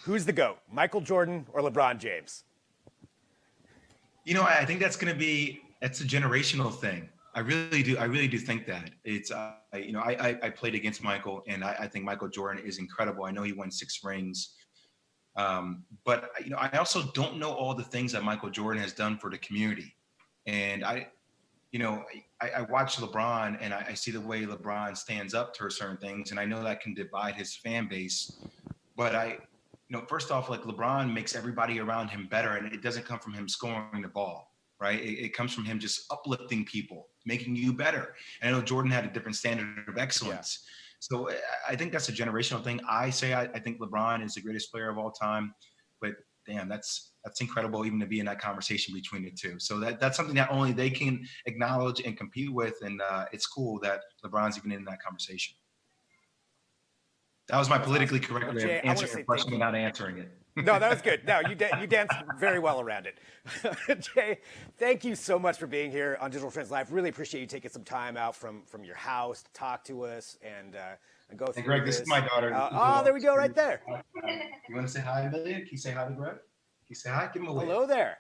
who's the GOAT, Michael Jordan or LeBron James? I think that's a generational thing. I really do think that it's, I played against Michael, and I think Michael Jordan is incredible. I know he won 6 rings. But I also don't know all the things that Michael Jordan has done for the community. And I watch LeBron and I see the way LeBron stands up to certain things, and I know that can divide his fan base. But first off, like, LeBron makes everybody around him better, and it doesn't come from him scoring the ball, right? It comes from him just uplifting people, making you better. And I know Jordan had a different standard of excellence. Yeah. So I think that's a generational thing. I think LeBron is the greatest player of all time, but damn, that's incredible even to be in that conversation between the two. So that's something that only they can acknowledge and compete with, and it's cool that LeBron's even in that conversation. That was my politically correct way of answering your question without answering it. No, that was good. No, you danced very well around it. Jay, thank you so much for being here on Digital Trends Live. Really appreciate you taking some time out from your house to talk to us and go through. Hey, Greg, this is my daughter. There we go, right there. You want to say hi, Amelia? Can you say hi to Greg? Can you say hi? Give him a wave. Hello there.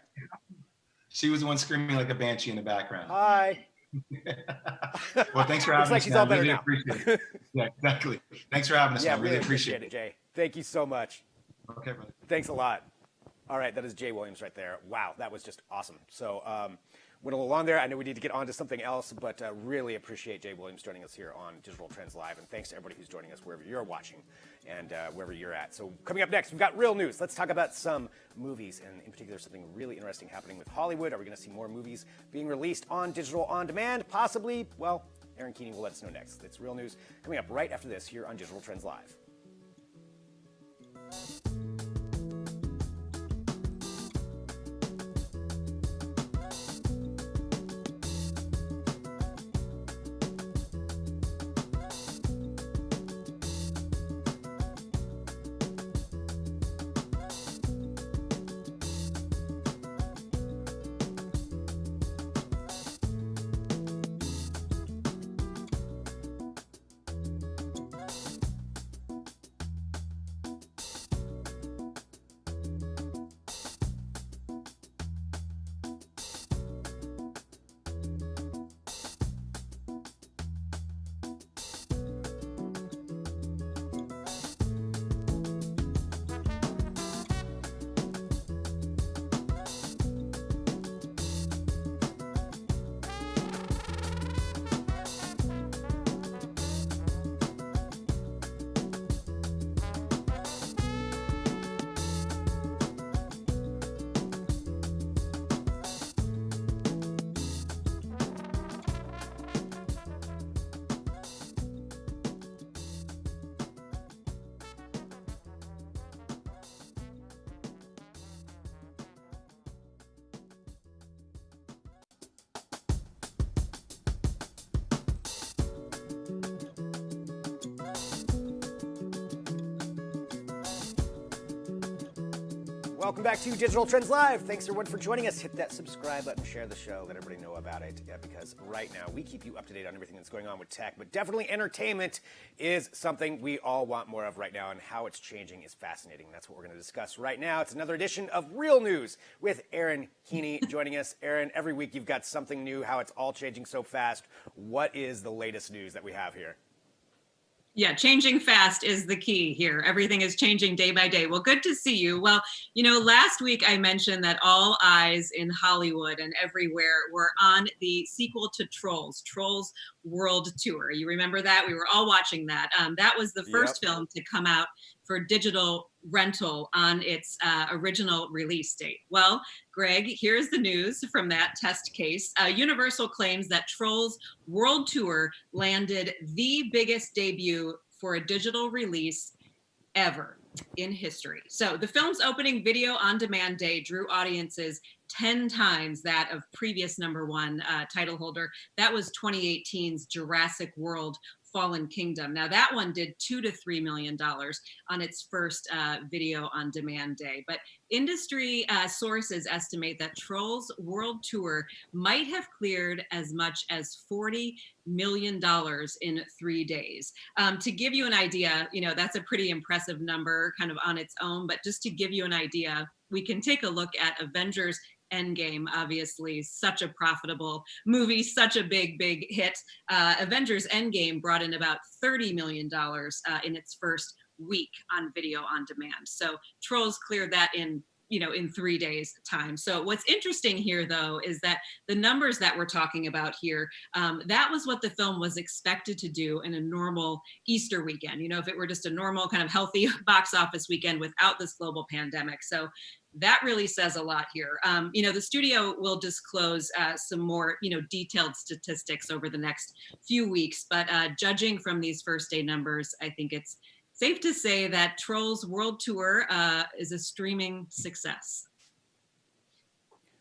She was the one screaming like a banshee in the background. Hi. Well, thanks for having us. Looks like she's all better now. Appreciate it. Yeah, exactly. Thanks for having us. Yeah, man. Really appreciate it, Jay. Thank you so much. Okay, brother. Thanks a lot. All right, that is Jay Williams right there. Wow, that was just awesome. So went a little long there. I know we need to get on to something else, but really appreciate Jay Williams joining us here on Digital Trends Live. And thanks to everybody who's joining us wherever you're watching and wherever you're at. So coming up next, we've got real news. Let's talk about some movies, and in particular, something really interesting happening with Hollywood. Are we going to see more movies being released on digital on demand? Possibly. Well, Aaron Keeney will let us know next. It's real news coming up right after this here on Digital Trends Live. Welcome back to Digital Trends Live. Thanks everyone for joining us. Hit that subscribe button, share the show, let everybody know about it, because right now we keep you up to date on everything that's going on with tech, but definitely entertainment is something we all want more of right now, and how it's changing is fascinating. That's what we're going to discuss right now. It's another edition of Real News with Aaron Keeney joining us. Aaron, every week you've got something new, how it's all changing so fast. What is the latest news that we have here? Yeah, changing fast is the key here. Everything is changing day by day. Well, good to see you. Well, last week I mentioned that all eyes in Hollywood and everywhere were on the sequel to Trolls World Tour. You remember that? We were all watching that. That was the first film to come out for digital rental on its original release date. Well, Greg, here's the news from that test case. Universal claims that Trolls World Tour landed the biggest debut for a digital release ever in history. So the film's opening video on demand day drew audiences 10 times that of previous #1 title holder. That was 2018's Jurassic World Fallen Kingdom. Now that one did $2 to $3 million on its first video on demand day. But industry sources estimate that Trolls World Tour might have cleared as much as $40 million in 3 days. To give you an idea, that's a pretty impressive number kind of on its own. But just to give you an idea, we can take a look at Avengers Endgame, obviously such a profitable movie, such a big hit. Avengers Endgame brought in about $30 million in its first week on video on demand. So Trolls cleared that in 3 days time. So what's interesting here though is that the numbers that we're talking about here, that was what the film was expected to do in a normal Easter weekend, if it were just a normal kind of healthy box office weekend without this global pandemic. So that really says a lot here. The studio will disclose some more, detailed statistics over the next few weeks, but judging from these first day numbers, I think it's safe to say that Trolls World Tour is a streaming success.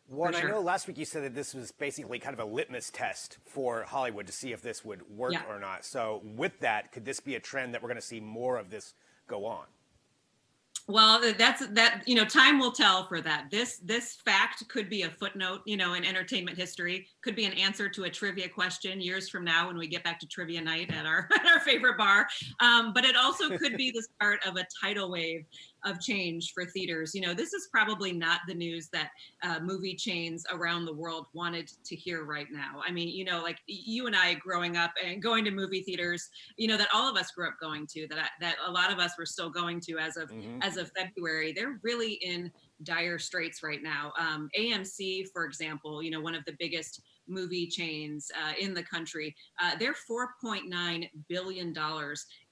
Well, I know last week you said that this was basically kind of a litmus test for Hollywood to see if this would work or not. So with that, could this be a trend that we're going to see more of this go on? Well, time will tell for that. This fact could be a footnote, in entertainment history, could be an answer to a trivia question years from now when we get back to trivia night at our favorite bar. But it also could be the start of a tidal wave of change for theaters. This is probably not the news that movie chains around the world wanted to hear right now. I mean, like you and I growing up and going to movie theaters, that all of us grew up going to, that a lot of us were still going to as of February, they're really in dire straits right now. AMC, for example, one of the biggest movie chains in the country, they're $4.9 billion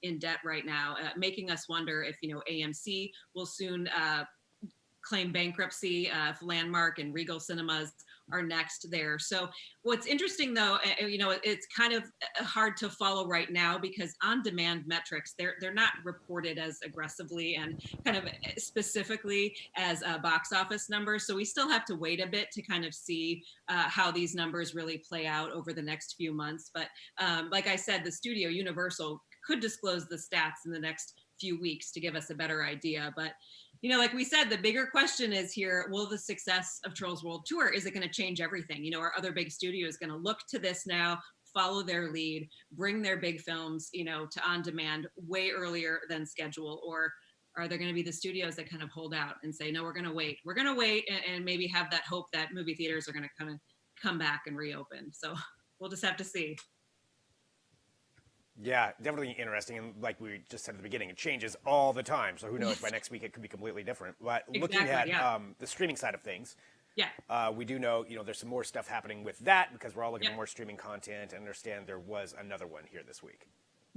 in debt right now, making us wonder if, AMC will soon claim bankruptcy, if Landmark and Regal Cinemas are next there. So what's interesting though, it's kind of hard to follow right now because on-demand metrics, they're not reported as aggressively and kind of specifically as box office numbers. So we still have to wait a bit to kind of see how these numbers really play out over the next few months. But like I said, the studio Universal could disclose the stats in the next few weeks to give us a better idea. But like we said, the bigger question is here, will the success of Trolls World Tour, is it going to change everything? Are other big studios going to look to this now, follow their lead, bring their big films, to on demand way earlier than schedule? Or are there going to be the studios that kind of hold out and say, no, we're going to wait. We're going to wait and maybe have that hope that movie theaters are going to kind of come back and reopen. So we'll just have to see. Yeah, definitely interesting. And like we just said at the beginning, it changes all the time. So who knows, by next week it could be completely different. But looking at the streaming side of things, we do know, there's some more stuff happening with that because we're all looking at more streaming content and understand there was another one here this week.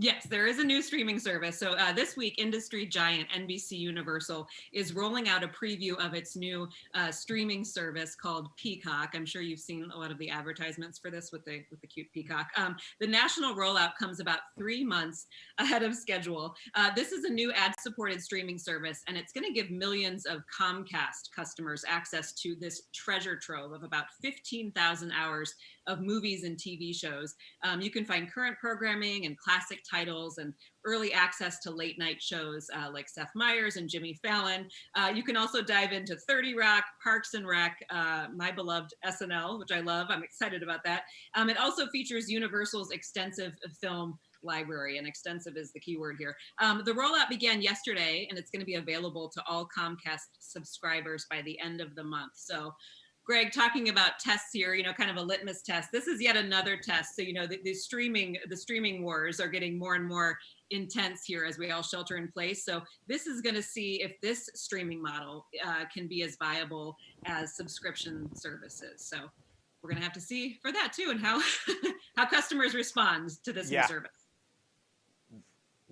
Yes, there is a new streaming service. So this week, industry giant NBC Universal is rolling out a preview of its new streaming service called Peacock. I'm sure you've seen a lot of the advertisements for this with the cute peacock. The national rollout comes about 3 months ahead of schedule. This is a new ad-supported streaming service, and it's going to give millions of Comcast customers access to this treasure trove of about 15,000 hours of movies and TV shows. You can find current programming and classic titles and early access to late night shows like Seth Meyers and Jimmy Fallon. You can also dive into 30 Rock, Parks and Rec, my beloved SNL, which I love. I'm excited about that. It also features Universal's extensive film library, and extensive is the key word here. The rollout began yesterday, and it's going to be available to all Comcast subscribers by the end of the month. So Greg, talking about tests here, kind of a litmus test. This is yet another test. So, the streaming wars are getting more and more intense here as we all shelter in place. So this is going to see if this streaming model can be as viable as subscription services. So we're going to have to see for that too, and how customers respond to this new service.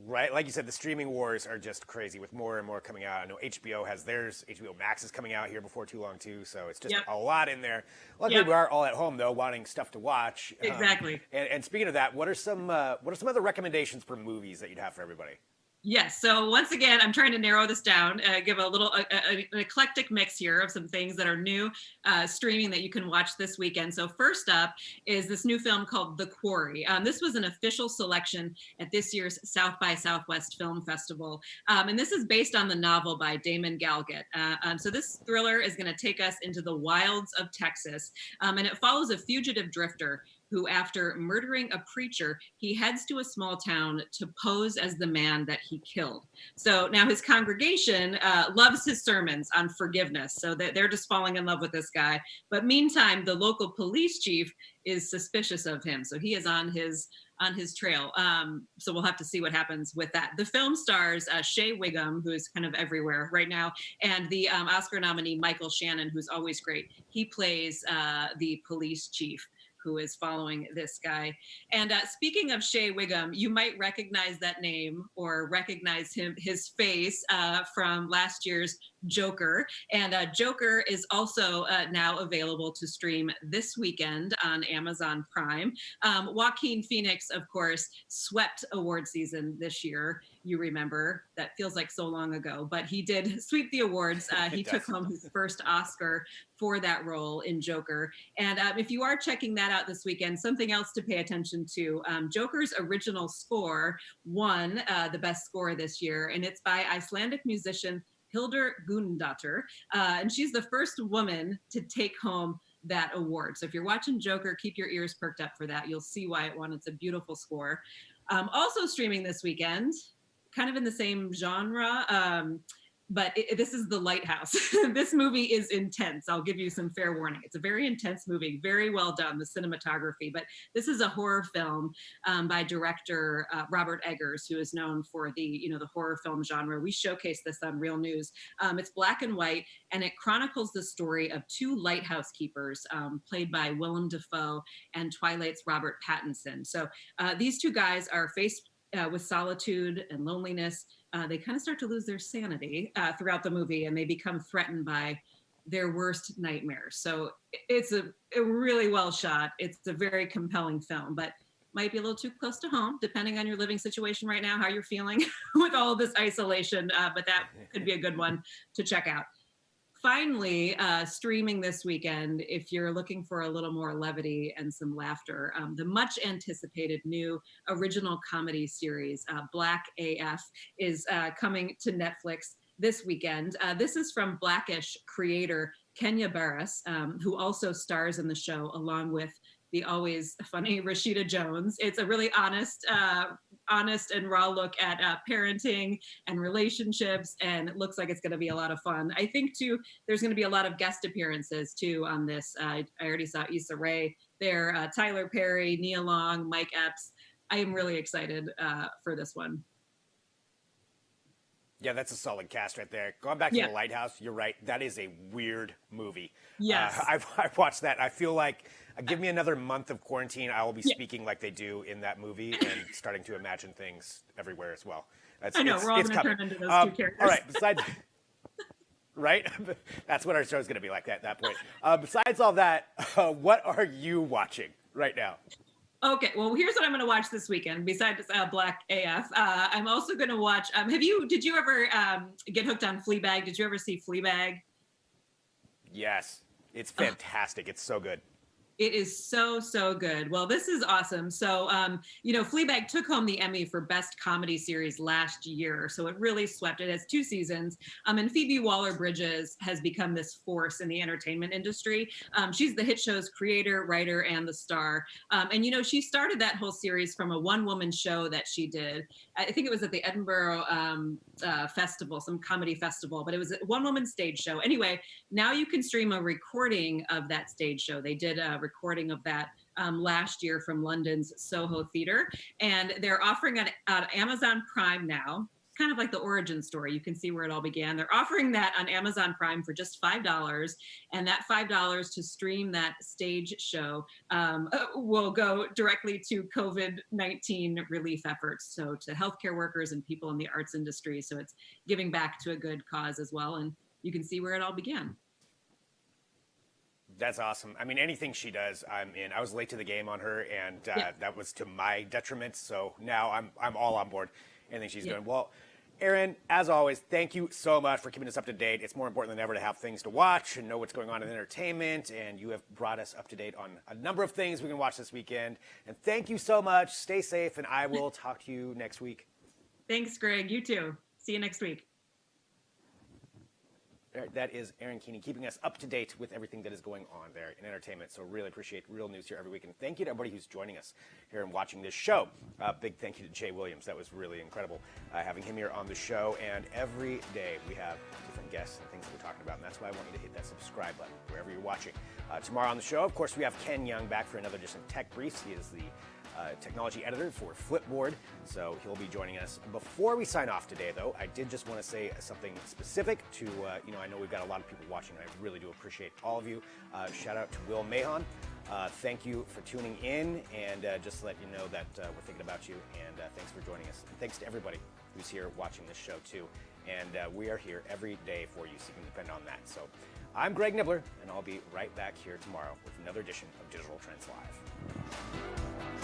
Right, like you said, the streaming wars are just crazy with more and more coming out. I know HBO has theirs. HBO Max is coming out here before too long too, so it's just a lot in there. Luckily, we are all at home though, wanting stuff to watch. Exactly. And speaking of that, what are some other recommendations for movies that you'd have for everybody? Yes. So once again, I'm trying to narrow this down, give a little an eclectic mix here of some things that are new streaming that you can watch this weekend. So first up is this new film called The Quarry. This was an official selection at this year's South by Southwest Film Festival. And this is based on the novel by Damon Galgut. So this thriller is going to take us into the wilds of Texas. And it follows a fugitive drifter who, after murdering a preacher, he heads to a small town to pose as the man that he killed. So now his congregation loves his sermons on forgiveness. So they're just falling in love with this guy. But meantime, the local police chief is suspicious of him. So he is on his on his trail. So we'll have to see what happens with that. The film stars Shea Whigham, who is kind of everywhere right now, and the Oscar nominee Michael Shannon, who's always great. He plays the police chief who is following this guy. And speaking of Shea Whigham, you might recognize that name or recognize his face from last year's Joker. And Joker is also now available to stream this weekend on Amazon Prime. Joaquin Phoenix, of course, swept award season this year. You remember, that feels like so long ago, but he did sweep the awards. He took home his first Oscar for that role in Joker. And if you are checking that out this weekend, something else to pay attention to, Joker's original score won the best score this year, and it's by Icelandic musician Hildur Guðnadóttir, and she's the first woman to take home that award. So if you're watching Joker, keep your ears perked up for that. You'll see why it won. It's a beautiful score. Also streaming this weekend, kind of in the same genre, but this is The Lighthouse. This movie is intense. I'll give you some fair warning. It's a very intense movie, very well done, the cinematography, but this is a horror film by director Robert Eggers, who is known for the horror film genre. We showcase this on Real News. It's black and white, and it chronicles the story of two lighthouse keepers played by Willem Dafoe and Twilight's Robert Pattinson. So these two guys are faced with solitude and loneliness. They kind of start to lose their sanity throughout the movie, and they become threatened by their worst nightmares. So it's a really well shot. It's a very compelling film, but might be a little too close to home, depending on your living situation right now, how you're feeling with all of this isolation. But that could be a good one to check out. Finally, streaming this weekend, if you're looking for a little more levity and some laughter, the much anticipated new original comedy series, Black AF, is coming to Netflix this weekend. This is from Blackish creator Kenya Barris, who also stars in the show along with the always funny Rashida Jones. It's a really honest and raw look at parenting and relationships, and it looks like it's going to be a lot of fun. I think too, there's going to be a lot of guest appearances too on this. I already saw Issa Rae there, Tyler Perry, Nia Long, Mike Epps. I am really excited for this one. Yeah, that's a solid cast right there. Going back to The Lighthouse, you're right. That is a weird movie. Yes. I've watched that. I feel like, give me another month of quarantine, I will be speaking like they do in that movie and starting to imagine things everywhere as well. I know, we're all going to turn into those two characters. All right, besides... right? That's what our show's going to be like at that point. Besides all that, what are you watching right now? Okay, well, here's what I'm going to watch this weekend. Besides Black AF, I'm also going to watch. Did you ever get hooked on Fleabag? Did you ever see Fleabag? Yes, it's fantastic. It's so good. It is so, so good. Well, this is awesome. So, Fleabag took home the Emmy for Best Comedy Series last year. So it really swept. It has 2 seasons. And Phoebe Waller-Bridges has become this force in the entertainment industry. She's the hit show's creator, writer, and the star. She started that whole series from a one-woman show that she did. I think it was at the Edinburgh Festival, some comedy festival, but it was a one-woman stage show. Anyway, now you can stream a recording of that stage show. They did a recording of that last year from London's Soho Theatre, and they're offering it on Amazon Prime now. Kind of like the origin story. You can see where it all began. They're offering that on Amazon Prime for just $5, and that $5 to stream that stage show will go directly to COVID-19 relief efforts, so to healthcare workers and people in the arts industry. So it's giving back to a good cause as well, and you can see where it all began. That's awesome. I mean, anything she does, I'm in. I was late to the game on her, and that was to my detriment. So now I'm all on board. Anything she's doing. Well, Erin, as always, thank you so much for keeping us up to date. It's more important than ever to have things to watch and know what's going on in entertainment. And you have brought us up to date on a number of things we can watch this weekend. And thank you so much. Stay safe, and I will talk to you next week. Thanks, Greg. You too. See you next week. That is Erin Keeney keeping us up to date with everything that is going on there in entertainment. So really appreciate Real News here every week. And thank you to everybody who's joining us here and watching this show. Big thank you to Jay Williams. That was really incredible having him here on the show. And every day we have different guests and things that we're talking about. And that's why I want you to hit that subscribe button wherever you're watching. Tomorrow on the show, of course, we have Ken Young back for another edition of Tech Briefs. He is the technology editor for Flipboard. So he'll be joining us. Before we sign off today, though, I did just want to say something specific to, I know we've got a lot of people watching. I really do appreciate all of you. Shout out to Will Mahon. Thank you for tuning in, and just to let you know that we're thinking about you, and thanks for joining us. And thanks to everybody who's here watching this show, too. And we are here every day for you, so you can depend on that. So I'm Greg Nibbler, and I'll be right back here tomorrow with another edition of Digital Trends Live.